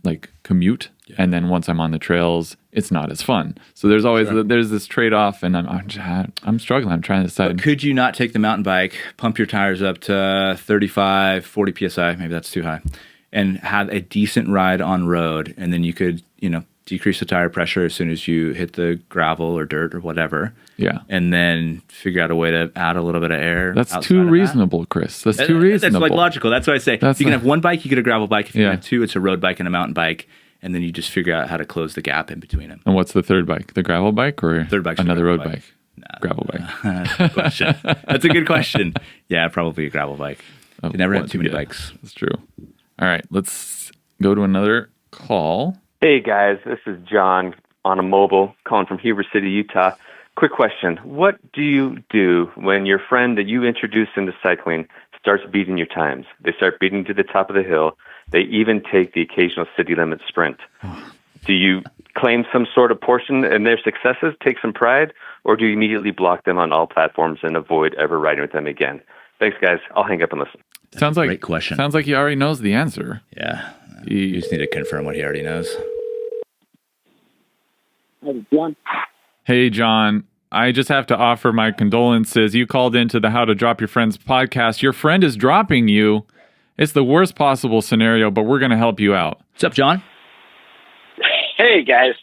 like commute. Yeah. And then once I'm on the trails, it's not as fun. So there's always there's this trade-off, and I'm struggling. I'm trying to decide. But could you not take the mountain bike, pump your tires up to 35, 40 PSI, maybe that's too high, and have a decent ride on road, and then you could, decrease the tire pressure as soon as you hit the gravel or dirt or whatever. Yeah. And then figure out a way to add a little bit of air. That's too reasonable, Chris. That's too reasonable. That's like logical. That's why I say if you can have one bike, you get a gravel bike. If you can have two, it's a road bike and a mountain bike. And then you just figure out how to close the gap in between them. And what's the third bike? The gravel bike or third bike's another road bike? Nah, gravel bike. That's a good question. That's a good question. Yeah, probably a gravel bike. You never have too many bikes. That's true. All right, let's go to another call. Hey guys, this is John on a mobile calling from Heber City, Utah. Quick question. What do you do when your friend that you introduced into cycling starts beating your times. They start beating to the top of the hill. They even take the occasional city limit sprint. Do you claim some sort of portion in their successes, take some pride, or do you immediately block them on all platforms and avoid ever riding with them again? Thanks, guys. I'll hang up and listen. Sounds like great question. Sounds like he already knows the answer. Yeah. You just need to confirm what he already knows. John. Hey, John. I just have to offer my condolences. You called into the How to Drop Your Friends podcast. Your friend is dropping you. It's the worst possible scenario, but we're going to help you out. What's up, John? Hey, guys.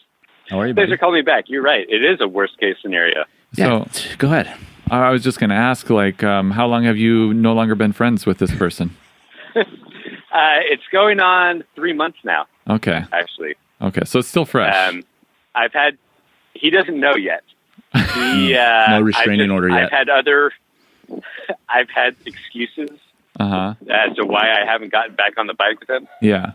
How are you, Thanks buddy? for calling me back. You're right. It is a worst-case scenario. Yeah, So go ahead. I was just going to ask, how long have you no longer been friends with this person? It's going on 3 months now, Okay. actually. Okay. So it's still fresh. He doesn't know yet. He, No restraining order yet. I've had excuses Uh-huh. as to why I haven't gotten back on the bike with him. Yeah.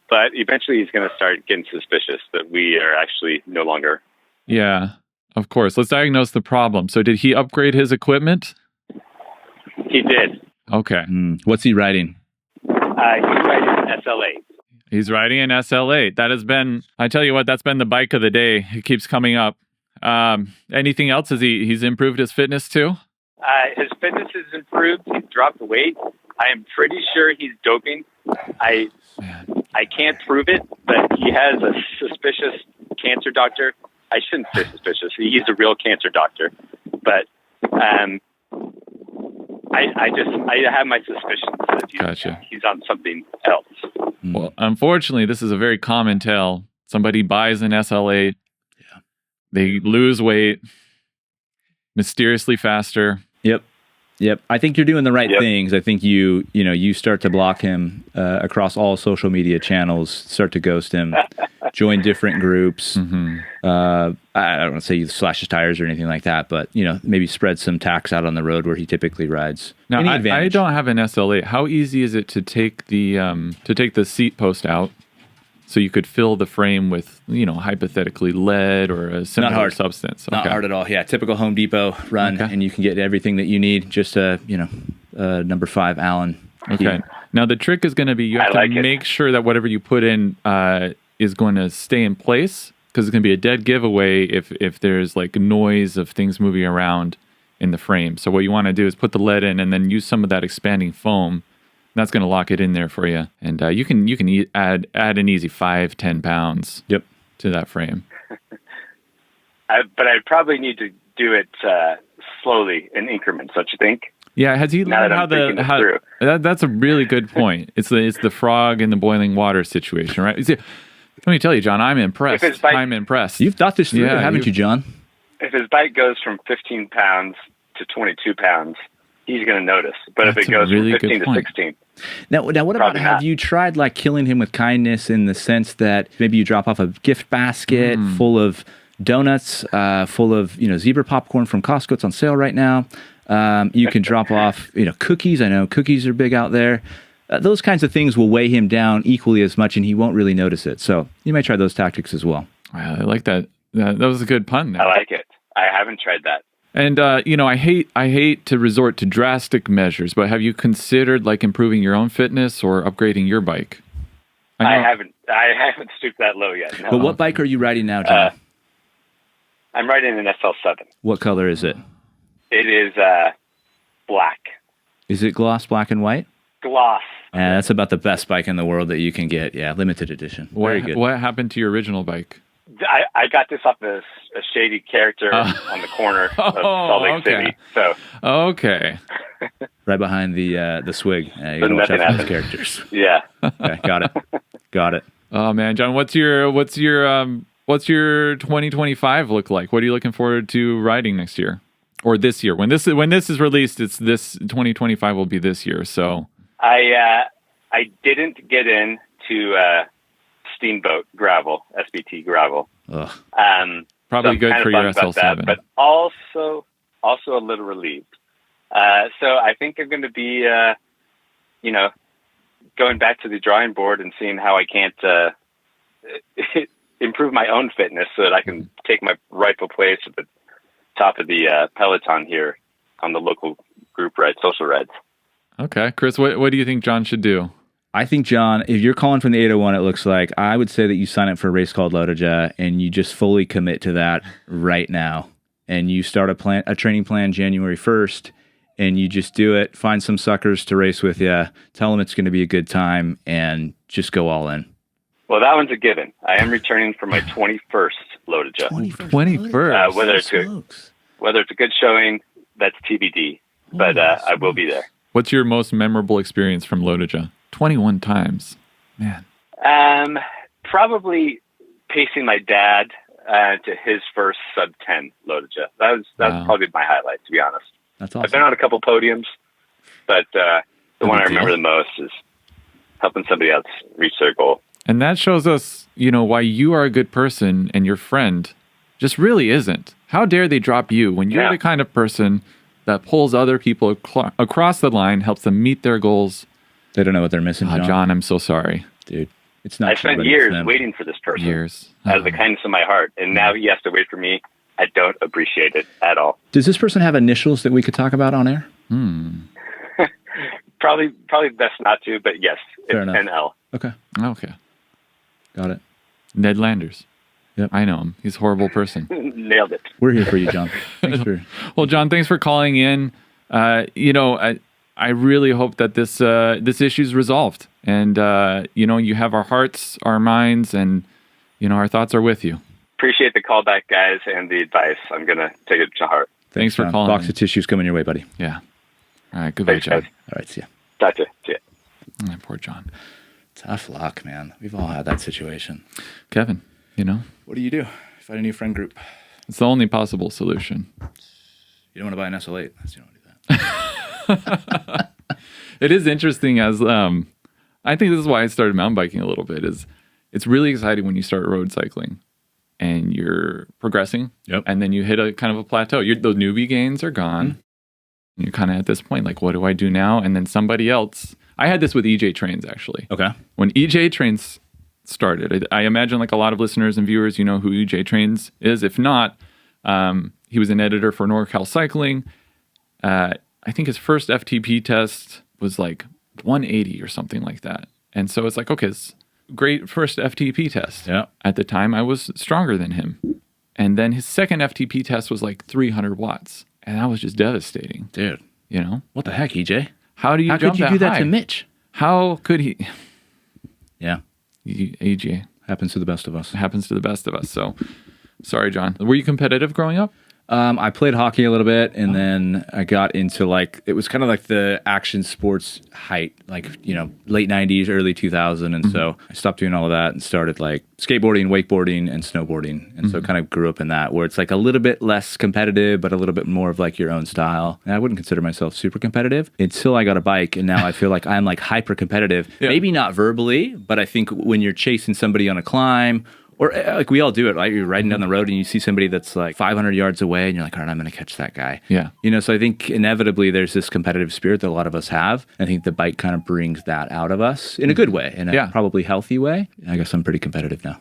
But eventually he's going to start getting suspicious that we are actually no longer. Yeah. Of course. Let's diagnose the problem. So did he upgrade his equipment? He did. Okay. What's he riding? He's riding an SL8. He's riding an SL8. That has been, I tell you what, that's been the bike of the day. It keeps coming up. Anything else? He's improved his fitness too? His fitness has improved. He's dropped weight. I am pretty sure he's doping. I can't prove it, but he has a suspicious cancer doctor. I shouldn't say suspicious. He's a real cancer doctor. But I have my suspicions that he's on something else. Well, unfortunately, this is a very common tale. Somebody buys an SL8. Yeah. They lose weight mysteriously faster. Yep. I think you're doing the right things. I think you start to block him across all social media channels, start to ghost him, join different groups. Mm-hmm. I don't want to say you slash his tires or anything like that, but maybe spread some tacks out on the road where he typically rides. Now, Any I advantage? don't have an SL8. How easy is it to take the seat post out so you could fill the frame with, hypothetically lead or a similar hard. substance? Not hard at all. Yeah, typical Home Depot run, and you can get everything that you need. Just number 5 Allen. Okay. Now the trick is going to be you have to make sure that whatever you put in is going to stay in place, because it's going to be a dead giveaway if there's like noise of things moving around in the frame. So what you want to do is put the lead in and then use some of that expanding foam. That's going to lock it in there for you, and you can add an easy 5-10 pounds. Yep. To that frame. But I probably need to do it slowly in increments. Don't you think? Yeah, has he learned how that's a really good point. It's the frog in the boiling water situation, right? Let me tell you, John, I'm impressed. I'm impressed. You've thought this through, haven't you, John? If his bike goes from 15 pounds to 22 pounds, he's going to notice. But if it goes from 15 to 16. Now what about, have you tried like killing him with kindness in the sense that maybe you drop off a gift basket full of donuts, full of, zebra popcorn from Costco. It's on sale right now. You can drop off, cookies. I know cookies are big out there. Those kinds of things will weigh him down equally as much, and he won't really notice it. So you might try those tactics as well. Wow, I like that. That was a good pun there. I like it. I haven't tried that. And I hate to resort to drastic measures, but have you considered like improving your own fitness or upgrading your bike? I haven't stooped that low yet. No. But what bike are you riding now, John? I'm riding an SL7. What color is it? It is black. Is it gloss black and white? Gloss. Yeah, that's about the best bike in the world that you can get. Yeah, limited edition. Very good. What happened to your original bike? I got this off a shady character on the corner of Salt Lake City. So right behind the swig. You gotta watch out for those characters. Yeah. Okay, got it. Oh man, John, what's your 2025 look like? What are you looking forward to riding next year or this year? When this is released, it's this 2025 will be this year. So I didn't get into Steamboat gravel, SBT gravel. Probably good for your SL7. That, but also a little relieved. So I think I'm going to be, going back to the drawing board and seeing how I can't improve my own fitness so that I can take my rightful place at the top of the peloton here on the local group rides, social rides. Okay. Chris, what do you think John should do? I think, John, if you're calling from the 801, it looks like, I would say that you sign up for a race called Lotoja and you just fully commit to that right now. And you start a training plan January 1st, and you just do it. Find some suckers to race with you. Tell them it's going to be a good time, and just go all in. Well, that one's a given. I am returning for my 21st Lotoja. 21st. Whether it's a good showing, that's TBD. But I will be there. What's your most memorable experience from Lotoja? 21 times. Man. Probably pacing my dad to his first sub-10 Lotoja. That was probably my highlight, to be honest. That's awesome. I've been on a couple podiums, but the one I remember the most is helping somebody else reach their goal. And that shows us, why you are a good person and your friend just really isn't. How dare they drop you when you're the kind of person that pulls other people across the line, helps them meet their goals. They don't know what they're missing, John. John, I'm so sorry. Dude, it's not. I spent years waiting for this person. Out of the kindness of my heart. And now he has to wait for me. I don't appreciate it at all. Does this person have initials that we could talk about on air? Probably best not to, but yes, it's NL. Okay. Got it. Ned Landers. Yep. I know him. He's a horrible person. Nailed it. We're here for you, John. Well, John, thanks for calling in. I really hope that this issue is resolved, and you have our hearts, our minds, and our thoughts are with you. Appreciate the call back, guys, and the advice. I'm gonna take it to heart. Thanks for calling. Box of tissues coming your way, buddy. Yeah. All right. Goodbye, John. Guys. All right. See ya. Gotcha. See ya. Poor John. Tough luck, man. We've all had that situation. Kevin, what do you do? Find a new friend group. It's the only possible solution. You don't want to buy an SL8. That's you don't do that. It is interesting as I think this is why I started mountain biking a little bit. Is it's really exciting when you start road cycling and you're progressing, and then you hit a kind of a plateau. Those newbie gains are gone. Mm-hmm. You're kind of at this point, like, what do I do now? And then somebody else. I had this with EJ Trains, actually. Okay. When EJ Trains started, I imagine like a lot of listeners and viewers, who EJ Trains is. If not, he was an editor for NorCal Cycling. I think his first FTP test was like 180 or something like that. And so it's like, okay, it's great first FTP test. Yeah. At the time, I was stronger than him. And then his second FTP test was like 300 watts. And that was just devastating. Dude. What the heck, EJ? How do you How jump could you do that high? to Mitch? How could he? Yeah. AJ. Happens to the best of us. Happens to the best of us. So, sorry, John. Were you competitive growing up? I played hockey a little bit, and then I got into it was kind of like the action sports height, late 90s, early 2000. And so I stopped doing all of that and started like skateboarding, wakeboarding, and snowboarding. And so kind of grew up in that, where it's like a little bit less competitive, but a little bit more of like your own style. And I wouldn't consider myself super competitive until I got a bike. And now I feel like I'm like hyper competitive, maybe not verbally, but I think when you're chasing somebody on a climb, or like we all do it, right? You're riding down the road and you see somebody that's like 500 yards away and you're like, all right, I'm going to catch that guy. Yeah. So I think inevitably there's this competitive spirit that a lot of us have. I think the bike kind of brings that out of us in a good way, in a probably healthy way. I guess I'm pretty competitive now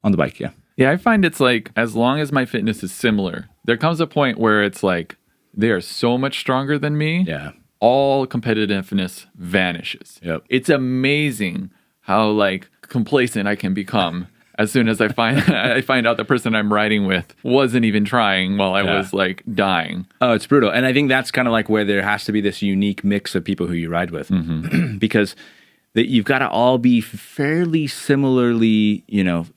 on the bike. Yeah. Yeah. I find it's like, as long as my fitness is similar, there comes a point where it's like, they are so much stronger than me. Yeah. All competitiveness vanishes. Yep. It's amazing how like complacent I can become. As soon as I find out the person I'm riding with wasn't even trying while I was like dying. Oh, it's brutal. And I think that's kind of like where there has to be this unique mix of people who you ride with. Because you've got to all be fairly similarly,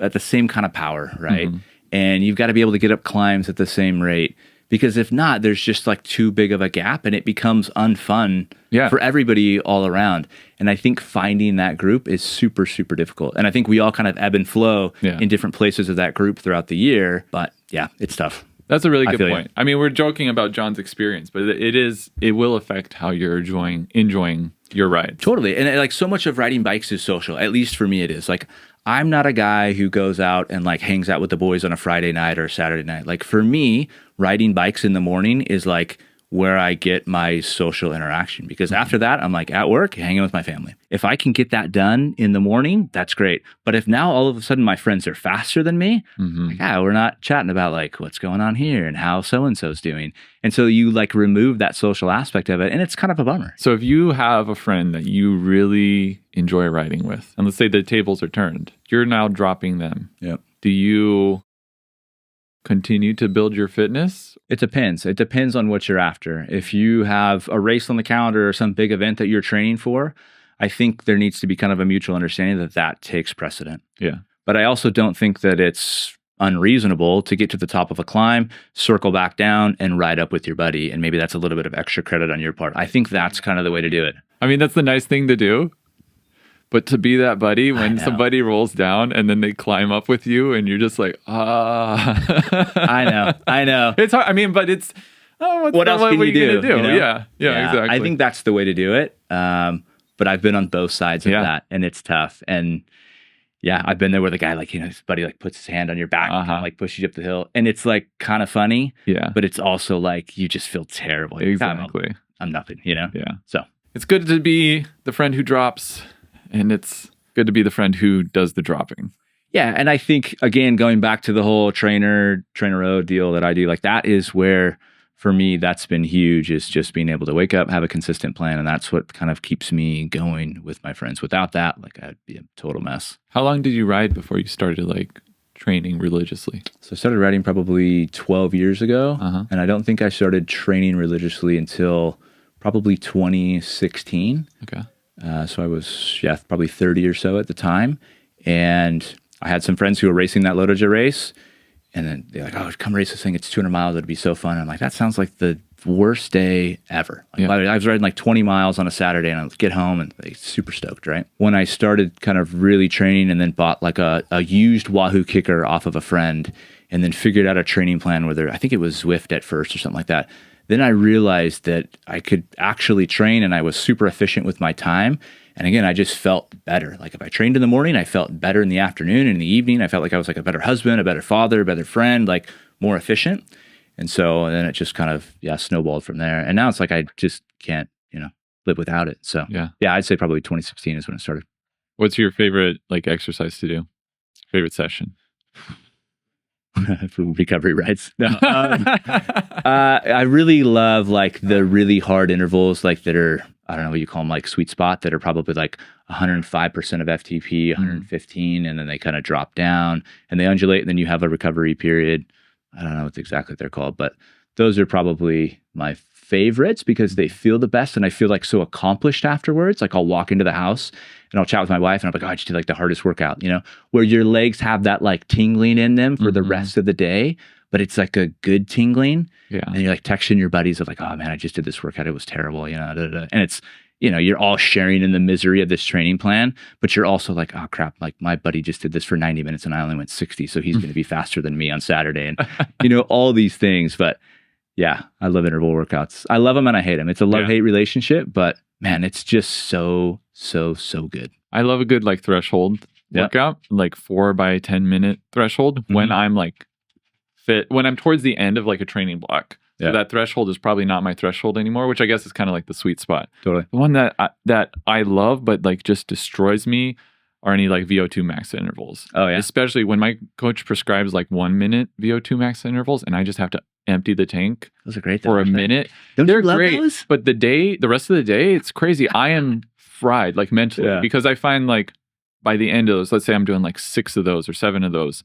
at the same kind of power, right? And you've got to be able to get up climbs at the same rate. Because if not, there's just like too big of a gap and it becomes unfun for everybody all around. And I think finding that group is super, super difficult. And I think we all kind of ebb and flow in different places of that group throughout the year. But yeah, it's tough. That's a really good point. I mean, we're joking about John's experience, but it will affect how you're enjoying your ride. Totally. And like so much of riding bikes is social. At least for me, it is. Like I'm not a guy who goes out and like hangs out with the boys on a Friday night or Saturday night. Like for me, riding bikes in the morning is like where I get my social interaction, because after that, I'm like at work, hanging with my family. If I can get that done in the morning, that's great. But if now all of a sudden my friends are faster than me, like, we're not chatting about like what's going on here and how so-and-so's doing. And so you like remove that social aspect of it, and it's kind of a bummer. So if you have a friend that you really enjoy riding with, and let's say the tables are turned, you're now dropping them. Yep. Do you continue to build your fitness? It depends. It depends on what you're after. If you have a race on the calendar or some big event that you're training for, I think there needs to be kind of a mutual understanding that that takes precedent. Yeah. But I also don't think that it's unreasonable to get to the top of a climb, circle back down, and ride up with your buddy. And maybe that's a little bit of extra credit on your part. I think that's kind of the way to do it. I mean, that's the nice thing to do. But to be that buddy when somebody rolls down and then they climb up with you and you're just like, I know. It's hard. I mean, but it's, what else can you do? You know? Yeah, exactly. I think that's the way to do it. But I've been on both sides of that, and it's tough. And yeah, I've been there where the guy, like, his buddy like puts his hand on your back and like pushes you up the hill. And it's like kind of funny. Yeah. But it's also like, you just feel terrible. Exactly. I'm nothing, you know? Yeah. So it's good to be the friend who drops, and it's good to be the friend who does the dropping. Yeah. And I think, again, going back to the whole trainer road deal that I do, like that is where, for me, that's been huge, is just being able to wake up, have a consistent plan. And that's what kind of keeps me going with my friends. Without that, like, I'd be a total mess. How long did you ride before you started like training religiously? So I started riding probably 12 years ago. And I don't think I started training religiously until probably 2016. Okay. So I was, probably 30 or so at the time. And I had some friends who were racing that Lodoja race. And then they're like, oh, come race this thing. It's 200 miles. It'd be so fun. I'm like, that sounds like the worst day ever. Like, I was riding like 20 miles on a Saturday, and I'd get home and like, super stoked, right? When I started kind of really training, and then bought like a used Wahoo kicker off of a friend, and then figured out a training plan where I think it was Zwift at first or something like that. Then I realized that I could actually train, and I was super efficient with my time. And again, I just felt better. Like if I trained in the morning, I felt better in the afternoon. And in the evening, I felt like I was like a better husband, a better father, a better friend, like more efficient. And so then it just kind of, snowballed from there. And now it's like I just can't, live without it. So yeah, I'd say probably 2016 is when it started. What's your favorite like exercise to do? Favorite session? For recovery rides. No, I really love like the really hard intervals, like that are, I don't know what you call them, like sweet spot, that are probably like 105% of FTP, 115, and then they kind of drop down and they undulate, and then you have a recovery period. I don't know what exactly they're called, but those are probably my favorites because they feel the best, and I feel like so accomplished afterwards. Like I'll walk into the house and I'll chat with my wife, and I'm like, oh, I just did like the hardest workout, where your legs have that like tingling in them for the rest of the day, but it's like a good tingling. Yeah. And you're like texting your buddies of like, oh man, I just did this workout. It was terrible, And it's, you're all sharing in the misery of this training plan, but you're also like, oh crap, like my buddy just did this for 90 minutes and I only went 60. So he's going to be faster than me on Saturday. And, all these things. But yeah, I love interval workouts. I love them and I hate them. It's a love-hate relationship, but man, it's just so good. I love a good like threshold workout, like 4 by 10 minute threshold when I'm like fit, when I'm towards the end of like a training block. So that threshold is probably not my threshold anymore, which I guess is kind of like the sweet spot. Totally. The one that I love, but like just destroys me are any like VO2 max intervals. Oh yeah. Especially when my coach prescribes like 1 minute VO2 max intervals and I just have to empty the tank. Those are great for a minute. They're great. Those? But the rest of the day, it's crazy. I am fried like mentally because I find like by the end of those, let's say I'm doing like 6 of those or 7 of those,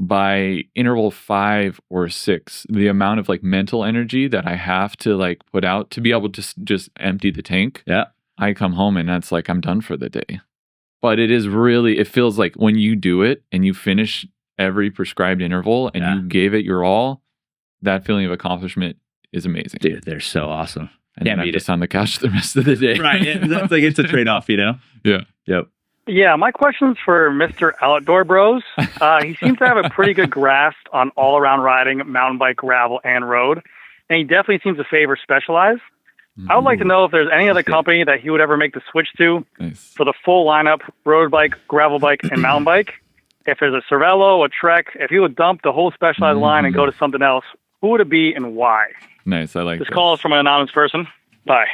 by interval 5 or 6, the amount of like mental energy that I have to like put out to be able to just empty the tank. Yeah. I come home and that's like, I'm done for the day. But it feels like when you do it and you finish every prescribed interval and you gave it your all, that feeling of accomplishment is amazing. Dude, they're so awesome. And then I'm just on the couch the rest of the day. Right. Yeah, that's like, it's a trade-off, Yeah. Yep. Yeah, my question's for Mr. Outdoor Bros. He seems to have a pretty good grasp on all-around riding, mountain bike, gravel, and road. And he definitely seems to favor Specialized. I would like to know if there's any other company that he would ever make the switch to for the full lineup, road bike, gravel bike, and mountain bike. If there's a Cervelo, a Trek, if he would dump the whole Specialized line and go to something else, who would it be and why? Nice. I like This this. call is from an anonymous person. Bye.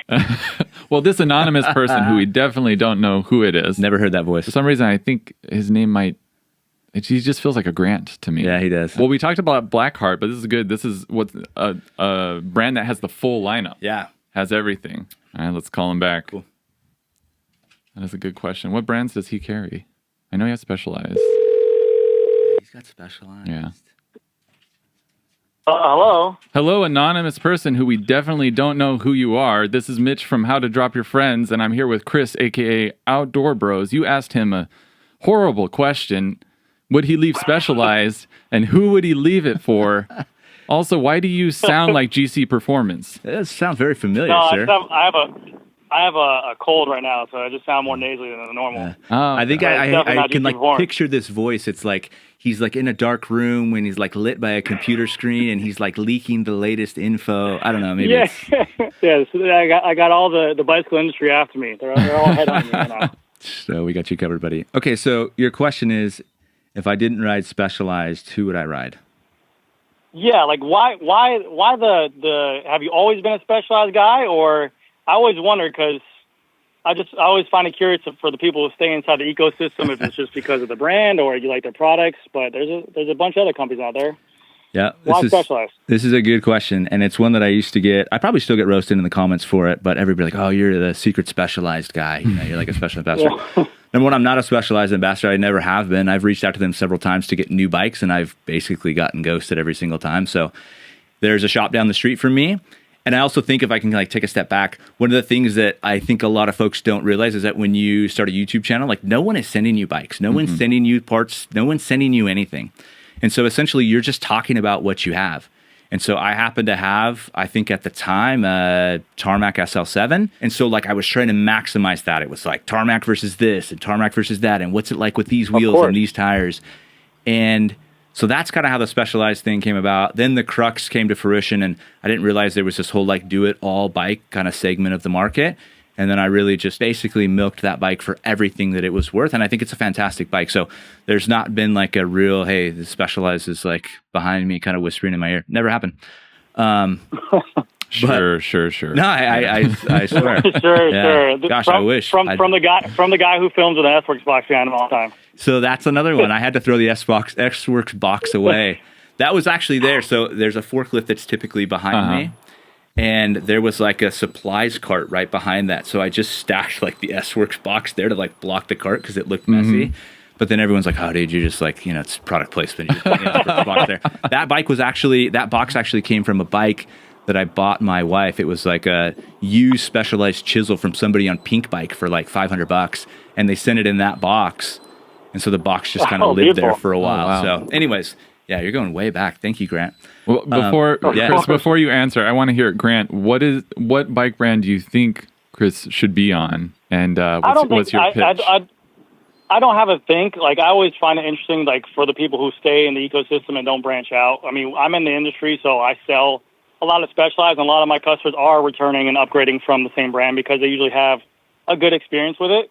Well, this anonymous person who we definitely don't know who it is. Never heard that voice. For some reason, I think his name might. He just feels like a Grant to me. Yeah, he does. Well, we talked about Blackheart, but this is good. This is what's a brand that has the full lineup. Yeah. Has everything. All right, let's call him back. Cool. That is a good question. What brands does he carry? I know he has Specialized. He's got Specialized. Yeah. Hello. Hello, anonymous person who we definitely don't know who you are. This is Mitch from How to Drop Your Friends, and I'm here with Chris, a.k.a. Outdoor Bros. You asked him a horrible question. Would he leave Specialized, and who would he leave it for? Also, why do you sound like GC Performance? That sounds very familiar, No, sir. I have a cold right now, so I just sound more nasally than normal. I think I can like performance. picture this voice. It's like he's like in a dark room when he's like lit by a computer screen and he's like leaking the latest info. I don't know, maybe. Yeah, It's, yeah. So I got all the bicycle industry after me. They're all head on me right now. so we got you covered, buddy. Okay, so your question is, if I didn't ride Specialized, who would I ride? Yeah, like why the have you always been a Specialized guy, or I always wonder because I always find it curious for the people who stay inside the ecosystem if it's just because of the brand or you like their products, but there's a bunch of other companies out there. Yeah, Why Specialized? This is a good question, and it's one that I used to get. I probably still get roasted in the comments for it, but everybody like, "Oh, you're the secret Specialized guy. You know, you're like a special ambassador." Yeah. Number one, I'm not a Specialized ambassador. I never have been. I've reached out to them several times to get new bikes, and I've basically gotten ghosted every single time. So there's a shop down the street from me. And I also think if I can like take a step back, one of the things that I think a lot of folks don't realize is that when you start a YouTube channel, like no one is sending you bikes, no one's sending you parts, no one's sending you anything. And so essentially you're just talking about what you have. And so I happened to have, I think at the time, Tarmac SL7. And so like I was trying to maximize that. It was like Tarmac versus this and Tarmac versus that. And what's it like with these wheels and these tires? And so that's kind of how the Specialized thing came about. Then the Crux came to fruition, and I didn't realize there was this whole like do-it-all bike kind of segment of the market. And then I really just basically milked that bike for everything that it was worth. And I think it's a fantastic bike. So there's not been like a real, hey, the Specialized is like behind me kind of whispering in my ear. Never happened. Sure. No, I swear. Sure. Gosh, I wish. From the guy who films with an S-Works box behind him all the time. So that's another one. I had to throw the S-Works box away. That was actually there. So there's a forklift that's typically behind me. And there was like a supplies cart right behind that. So I just stacked like the S-Works box there to like block the cart because it looked messy. But then everyone's like, "Oh, dude, you're just like, it's product placement. You just put the box there." That box actually came from a bike that I bought my wife. It was like a used Specialized chisel from somebody on Pink Bike for like $500, and they sent it in that box. And so the box just kind of lived there for a while. Wow. So, anyways, yeah, you're going way back. Thank you, Grant. Well, Chris, before you answer, I want to hear it. Grant, what bike brand do you think Chris should be on? And what's your pitch? I don't have a think. Like, I always find it interesting, like, for the people who stay in the ecosystem and don't branch out. I mean, I'm in the industry, so I sell a lot of Specialized, and a lot of my customers are returning and upgrading from the same brand because they usually have a good experience with it.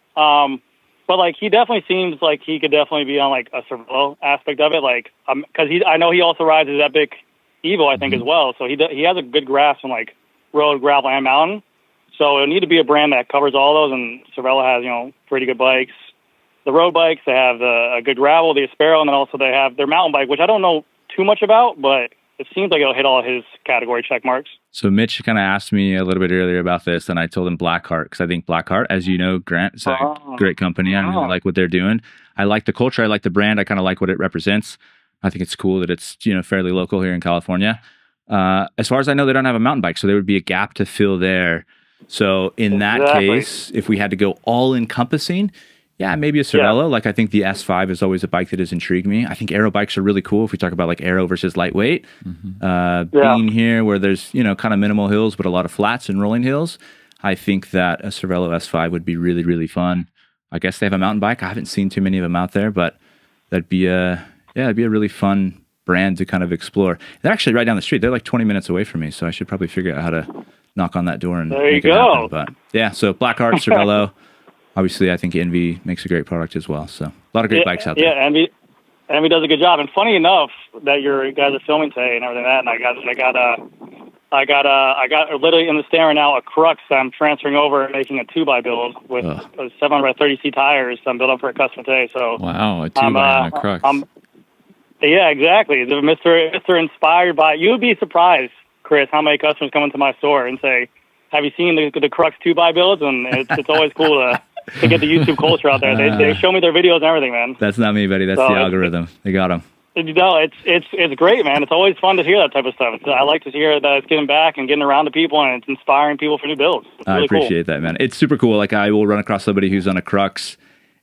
But like, he definitely seems like he could definitely be on like a survival aspect of it. Like, cause I know he also rides his Epic Evo, I think as well. So he has a good grasp on like road, gravel, and mountain. So it'll need to be a brand that covers all those. And Cervelo has, pretty good bikes. The road bikes, they have a good gravel, the Aspero, and then also they have their mountain bike, which I don't know too much about, but it seems like it'll hit all his category check marks. So Mitch kind of asked me a little bit earlier about this, and I told him Blackheart because I think Blackheart, as you know, Grant, is a great company. I really like what they're doing. I like the culture. I like the brand. I kind of like what it represents. I think it's cool that it's fairly local here in California. As far as I know, they don't have a mountain bike, so there would be a gap to fill there. So in that case, if we had to go all encompassing, yeah, maybe a Cervelo. Like, I think the S5 is always a bike that has intrigued me. I think aero bikes are really cool if we talk about like aero versus lightweight. Being here where there's, kind of minimal hills, but a lot of flats and rolling hills, I think that a Cervelo S5 would be really, really fun. I guess they have a mountain bike. I haven't seen too many of them out there, but it'd be a really fun brand to kind of explore. They're actually right down the street. They're like 20 minutes away from me, so I should probably figure out how to knock on that door and make it happen. But yeah, so Blackheart, Cervelo. Obviously, I think ENVE makes a great product as well. So a lot of great bikes out there. Yeah, And he does a good job. And funny enough that you guys are filming today and everything like that, and I got literally in the stand right now a Crux that I'm transferring over and making a 2x build with 730C tires. I'm building for a customer today. So wow, a 2x on a Crux. Yeah, exactly. Mr. Inspired by, you would be surprised, Chris, how many customers come into my store and say, have you seen the Crux 2x builds? And it's always cool to get the YouTube culture out there. They show me their videos and everything, man. That's not me, buddy. That's the algorithm. They got them. No, it's great, man. It's always fun to hear that type of stuff. I like to hear that it's getting back and getting around to people, and it's inspiring people for new builds. Really I appreciate that, man. It's super cool. Like, I will run across somebody who's on a Crux,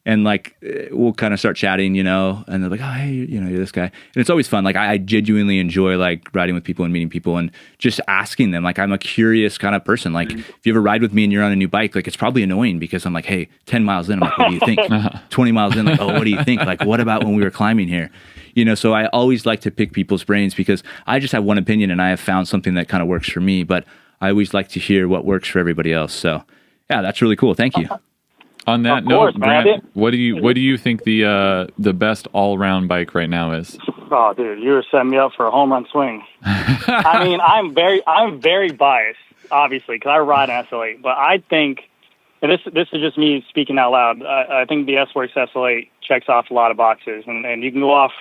and like we'll kind of start chatting, you know, and they're like, oh, hey, you know, you're this guy. And it's always fun. Like, I genuinely enjoy like riding with people and meeting people and just asking them. Like, I'm a curious kind of person. Like, if you ever ride with me and you're on a new bike, like, it's probably annoying because I'm like, hey, 10 miles in, I'm like, what do you think? 20 miles in, like, oh, what do you think? Like, what about when we were climbing here? You know, so I always like to pick people's brains because I just have one opinion and I have found something that kind of works for me, but I always like to hear what works for everybody else. So yeah, that's really cool. Thank you. On that note, Grant, what do you think the best all around bike right now is? Oh, dude, you were setting me up for a home run swing. I mean, I'm very biased, obviously, because I ride an SL8, but I think, and this is just me speaking out loud, I think the S-Works SL8 checks off a lot of boxes, and you can go off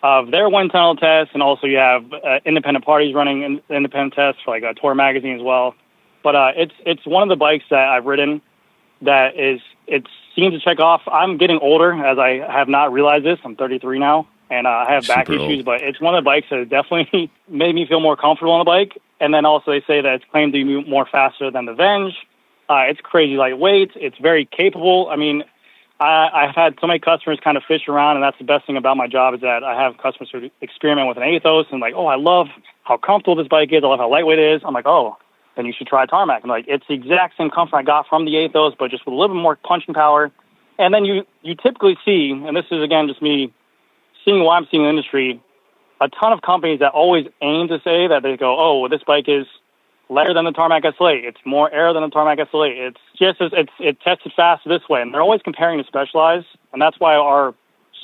of their wind tunnel tests, and also you have independent parties running independent tests for like a Tour magazine as well. But it's one of the bikes that I've ridden that it seems to check off. I'm getting older, as I have not realized this. I'm 33 now, and I have back issues, but it's one of the bikes that definitely made me feel more comfortable on the bike. And then also they say that it's claimed to be more faster than the Venge. It's crazy lightweight. It's very capable. I mean, I've had so many customers kind of fish around, and that's the best thing about my job is that I have customers who experiment with an Athos and like, oh, I love how comfortable this bike is. I love how lightweight it is. I'm like, oh, then you should try Tarmac. And like, it's the exact same comfort I got from the Athos, but just with a little bit more punching power. And then you typically see, and this is again just me seeing what I'm seeing in the industry, a ton of companies that always aim to say that they go, oh, well, this bike is lighter than the Tarmac SL8. It's more air than the Tarmac SL8. It's just it tested fast this way, and they're always comparing to Specialized, and that's why our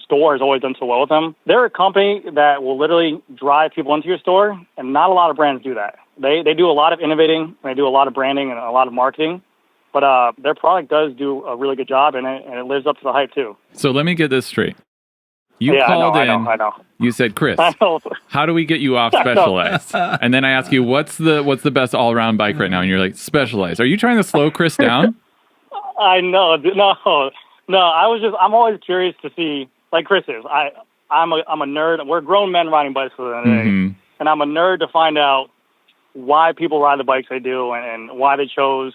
store has always done so well with them. They're a company that will literally drive people into your store, and not a lot of brands do that. They do a lot of innovating, and they do a lot of branding and a lot of marketing, but their product does do a really good job, and it lives up to the hype too. So let me get this straight. You called in. I know. You said, Chris, how do we get you off Specialized? And then I ask you, what's the best all around bike right now? And you're like, Specialized. Are you trying to slow Chris down? I know. No. I'm always curious to see, like Chris is. I'm a nerd. We're grown men riding bicycles at the end of the day, and I'm a nerd to find out why people ride the bikes they do and why they chose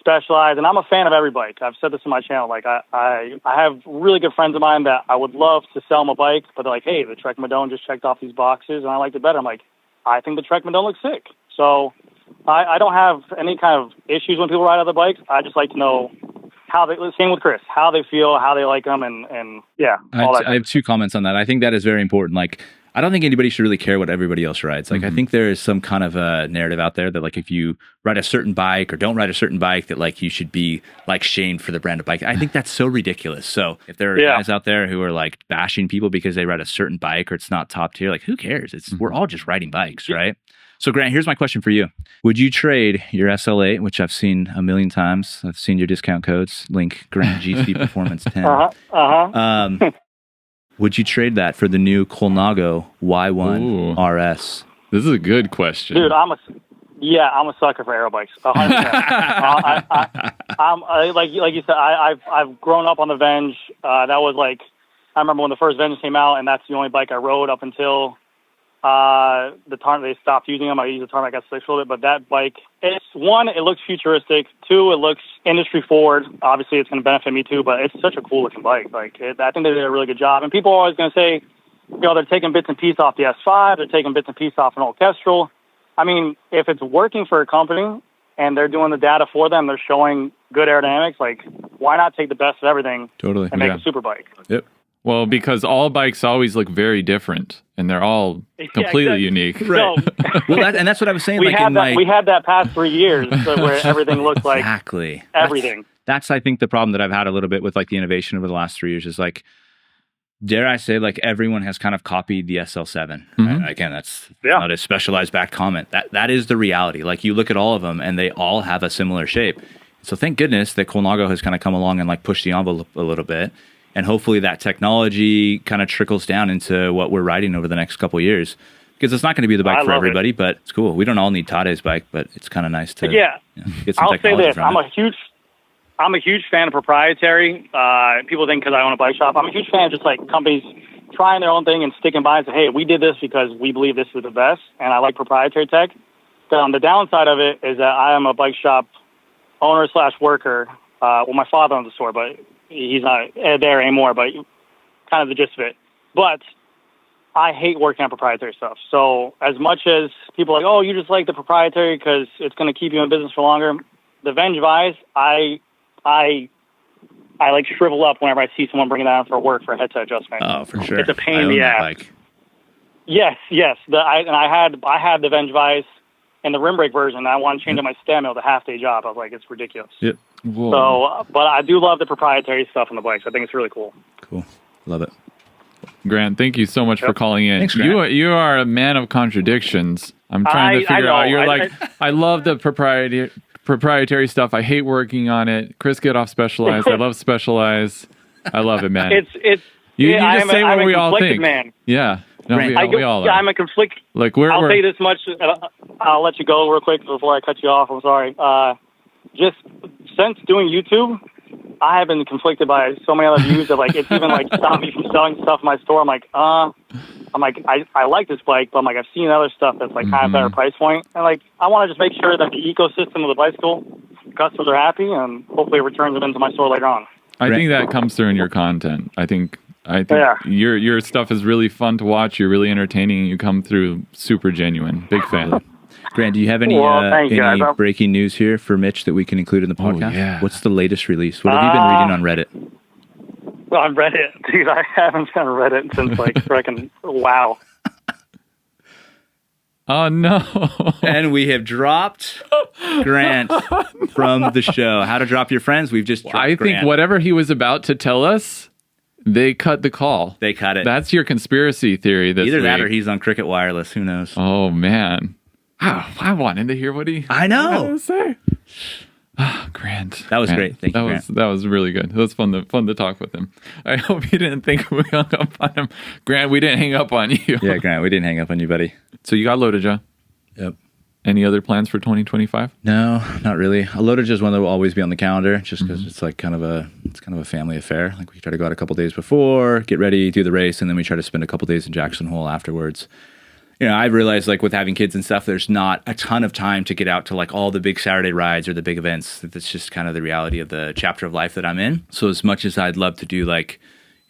Specialized. And I'm a fan of every bike. I've said this in my channel. Like I have really good friends of mine that I would love to sell them a bike, but they're like, hey, the Trek Madone just checked off these boxes and I liked it better. I'm like, I think the Trek Madone looks sick. So I don't have any kind of issues when people ride other bikes. I just like to know how they, same with Chris, how they feel, how they like them, and yeah. I have two comments on that. I think that is very important. Like, I don't think anybody should really care what everybody else rides. Like, I think there is some kind of a narrative out there that like if you ride a certain bike or don't ride a certain bike that like you should be like shamed for the brand of bike. I think that's so ridiculous. So if there are guys out there who are like bashing people because they ride a certain bike or it's not top tier, like who cares? We're all just riding bikes, right? So Grant, here's my question for you. Would you trade your SL8, which I've seen a million times, I've seen your discount codes, link Grant GC Performance 10. Would you trade that for the new Colnago Y1 RS? This is a good question. Dude, I'm a sucker for aero bikes. 100%. Like you said, I've grown up on the Venge. That was like, I remember when the first Venge came out, and that's the only bike I rode up until they stopped using them. I used the Tarmac S6 a little bit, but that bike, it's one, it looks futuristic. Two, it looks industry forward. Obviously, it's going to benefit me too, but it's such a cool looking bike. I think they did a really good job. And people are always going to say, they're taking bits and pieces off the S5. They're taking bits and pieces off an old Kestrel. I mean, if it's working for a company and they're doing the data for them, they're showing good aerodynamics, like why not take the best of everything and make a super bike? Yep. Well, because all bikes always look very different, and they're all completely unique. Right. Well, that's what I was saying. We had that past 3 years where everything looks like everything. That's I think the problem that I've had a little bit with like the innovation over the last 3 years is like dare I say, like everyone has kind of copied the SL7. Again, that's not a specialized back comment. That is the reality. Like you look at all of them and they all have a similar shape. So thank goodness that Colnago has kind of come along and like pushed the envelope a little bit. And hopefully that technology kind of trickles down into what we're riding over the next couple of years. Because it's not going to be the bike for everybody, but it's cool. We don't all need Tade's bike, but it's kind of nice to get some I'll technology say this. from it. I'm a huge fan of proprietary. People think because I own a bike shop, I'm a huge fan of just like companies trying their own thing and sticking by and say, hey, we did this because we believe this is the best, and I like proprietary tech. The downside of it is that I am a bike shop owner / worker. Well, my father owns the store, but he's not there anymore, but kind of the gist of it. But I hate working on proprietary stuff. So as much as people are like, oh, you just like the proprietary because it's going to keep you in business for longer, the Venge Vise, I like shrivel up whenever I see someone bringing that out for work for a headset adjustment. Oh, for sure. It's a pain in the ass. Bike. Yes. I had the Venge Vise and the rim brake version. I want to change up my stem mill to half-day job. I was like, it's ridiculous. Yep. Whoa. So, but I do love the proprietary stuff on the bikes. I think it's really cool. Cool. Love it. Grant, thank you so much for calling in. Thanks, Grant. You are a man of contradictions. I'm trying to figure out. You're I love the proprietary stuff. I hate working on it. Chris, get off Specialized. I love Specialized. I love it, man. You just say what we all think. Man. Yeah. No, we all are. I'm a conflict. Like I'll say this much. I'll let you go real quick before I cut you off. I'm sorry. Just since doing YouTube, I have been conflicted by so many other views that like it's even like stopped me from selling stuff in my store. I'm like, I like this bike, but I'm like, I've seen other stuff that's like kind of better price point, and like I want to just make sure that the ecosystem of the bicycle customers are happy, and hopefully it returns them into my store later on. I think that comes through in your content. I think your stuff is really fun to watch. You're really entertaining. You come through super genuine. Big fan. Grant, do you have any breaking news here for Mitch that we can include in the podcast? Oh, yeah. What's the latest release? What have you been reading on Reddit? Well, on Reddit, dude, I haven't been on Reddit since like freaking wow. Oh no! And we have dropped Grant from the show. How to drop your friends? We've just dropped I think Grant. whatever he was about to tell us, they cut the call. They cut it. That's your conspiracy theory this Either week. that or he's on Cricket Wireless. Who knows? Oh man. I wanted to hear what he I know. had to say. Grant. That was great. Thank you, Grant. That was really good. It was fun to talk with him. I hope you didn't think we hung up on him. Grant, we didn't hang up on you. Yeah, Grant, we didn't hang up on you, buddy. So you got loaded, Joe? Yep. Any other plans for 2025? No, not really. A loaded is one that will always be on the calendar just because it's like kind of a family affair. Like we try to go out a couple days before, get ready, do the race, and then we try to spend a couple days in Jackson Hole afterwards. You know, I realized like with having kids and stuff, there's not a ton of time to get out to like all the big Saturday rides or the big events. That's just kind of the reality of the chapter of life that I'm in. So as much as I'd love to do like,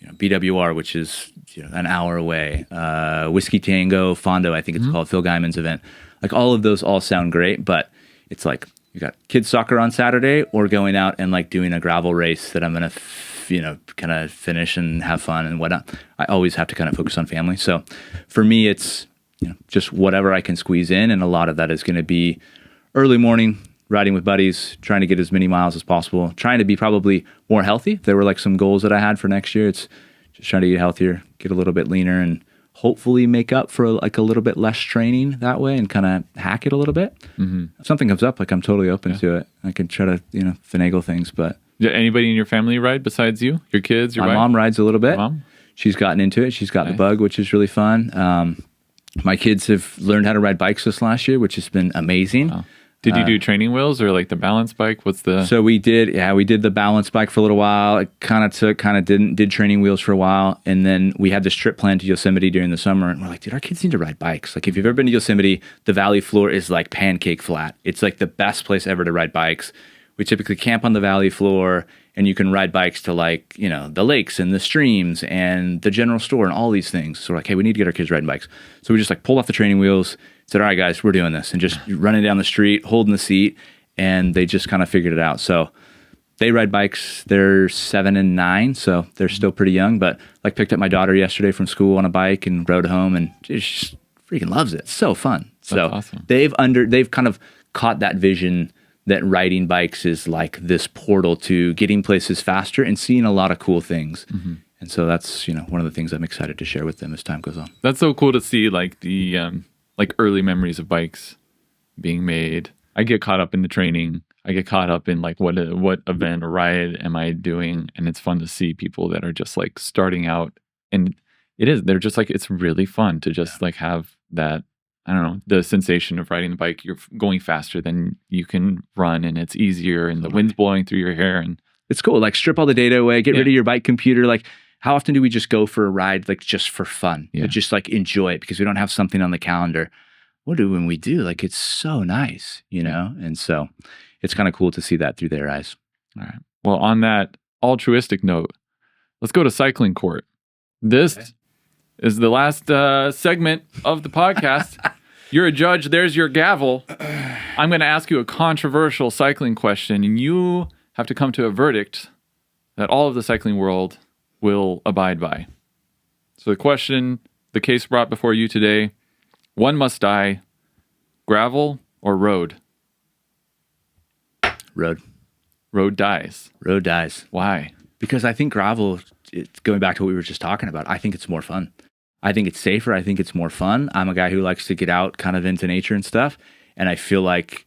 BWR, which is an hour away, Whiskey Tango, Fondo, I think it's called, Phil Guyman's event. Like all of those all sound great, but it's like you got kids soccer on Saturday or going out and like doing a gravel race that I'm going to, kind of finish and have fun and whatnot. I always have to kind of focus on family. So for me, it's, just whatever I can squeeze in. And a lot of that is going to be early morning, riding with buddies, trying to get as many miles as possible, trying to be probably more healthy. If there were like some goals that I had for next year, it's just trying to get healthier, get a little bit leaner, and hopefully make up for like a little bit less training that way and kind of hack it a little bit. If something comes up, like I'm totally open to it. I can try to, finagle things, but. Did anybody in your family ride besides you? Your kids, your wife? My mom rides a little bit. Mom? She's gotten into it. She's got the bug, which is really fun. My kids have learned how to ride bikes this last year, which has been amazing. Oh. Did you do training wheels or like the balance bike? So we did the balance bike for a little while. It did training wheels for a while. And then we had this trip planned to Yosemite during the summer. And we're like, dude, our kids need to ride bikes. Like if you've ever been to Yosemite, the valley floor is like pancake flat. It's like the best place ever to ride bikes. We typically camp on the valley floor and you can ride bikes to like, the lakes and the streams and the general store and all these things. So we're like, hey, we need to get our kids riding bikes. So we just like pulled off the training wheels, said, all right, guys, we're doing this. And just running down the street, holding the seat. And they just kind of figured it out. So they ride bikes. They're 7 and 9. So they're still pretty young, but like picked up my daughter yesterday from school on a bike and rode home and she just freaking loves it. It's so fun. That's awesome. They've kind of caught that vision that riding bikes is like this portal to getting places faster and seeing a lot of cool things. And so that's, one of the things I'm excited to share with them as time goes on. That's so cool to see, like the like early memories of bikes being made. I get caught up in the training. I get caught up in like what event or ride am I doing, and it's fun to see people that are just like starting out, and they're just like, it's really fun to just like have that, I don't know, the sensation of riding the bike. You're going faster than you can run, and it's easier, and the wind's blowing through your hair, and it's cool. Like strip all the data away, get rid of your bike computer. Like how often do we just go for a ride like just for fun, but just like enjoy it because we don't have something on the calendar? What do when we do? Like it's so nice, And so it's kind of cool to see that through their eyes. All right. Well, on that altruistic note, let's go to cycling court. This is the last segment of the podcast. You're a judge. There's your gavel. I'm going to ask you a controversial cycling question, and you have to come to a verdict that all of the cycling world will abide by. So the case brought before you today, one must die, gravel or road? Road. Road dies. Road dies. Why? Because I think gravel, it's going back to what we were just talking about, I think it's more fun. I think it's safer. I think it's more fun. I'm a guy who likes to get out kind of into nature and stuff. And I feel like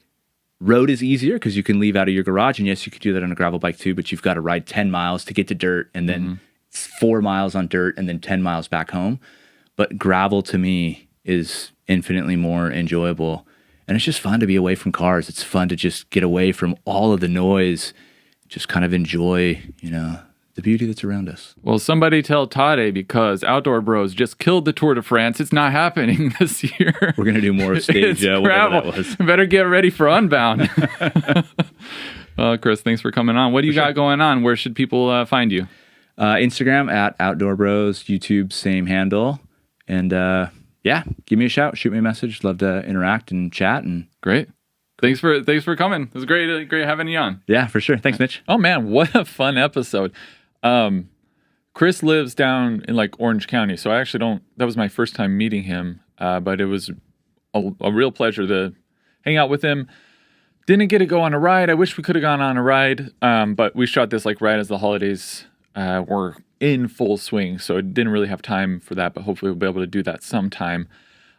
road is easier because you can leave out of your garage. And yes, you could do that on a gravel bike too, but you've got to ride 10 miles to get to dirt and then 4 miles on dirt and then 10 miles back home. But gravel to me is infinitely more enjoyable. And it's just fun to be away from cars. It's fun to just get away from all of the noise, just kind of enjoy, the beauty that's around us. Well, somebody tell Tade, because Outdoor Bros just killed the Tour de France. It's not happening this year. We're going to do more stage whatever that was. Better get ready for Unbound. Chris, thanks for coming on. What do you got going on? Where should people find you? Instagram at Outdoor Bros, YouTube, same handle. And give me a shout, shoot me a message. Love to interact and chat. And great. Thanks for coming. It was great having you on. Yeah, for sure. Thanks, Mitch. Oh man, what a fun episode. Chris lives down in like Orange County, so I actually that was my first time meeting him, but it was a real pleasure to hang out with him. Didn't get to go on a ride. I wish we could have gone on a ride, but we shot this like right as the holidays were in full swing, so I didn't really have time for that, but hopefully we'll be able to do that sometime.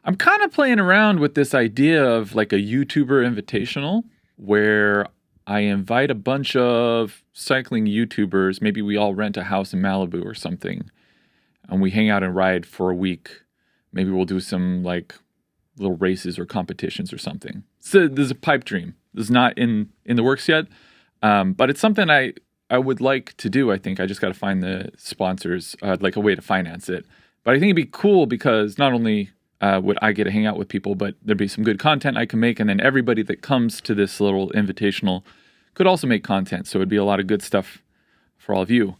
I'm kind of playing around with this idea of like a YouTuber invitational where I invite a bunch of cycling YouTubers. Maybe we all rent a house in Malibu or something, and we hang out and ride for a week. Maybe we'll do some like little races or competitions or something. So this is a pipe dream. This is not in the works yet, but it's something I would like to do. I think I just got to find the sponsors, like a way to finance it. But I think it'd be cool because not only would I get to hang out with people, but there'd be some good content I can make. And then everybody that comes to this little invitational could also make content. So it'd be a lot of good stuff for all of you.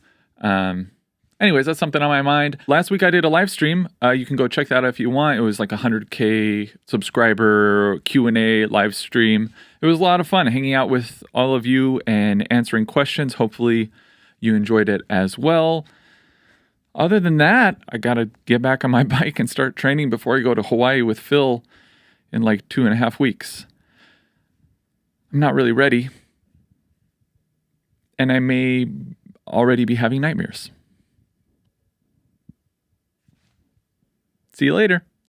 Anyways, that's something on my mind. Last week I did a live stream. You can go check that out if you want. It was like 100K subscriber Q&A live stream. It was a lot of fun hanging out with all of you and answering questions. Hopefully you enjoyed it as well. Other than that, I got to get back on my bike and start training before I go to Hawaii with Phil in like 2.5 weeks. I'm not really ready. And I may already be having nightmares. See you later.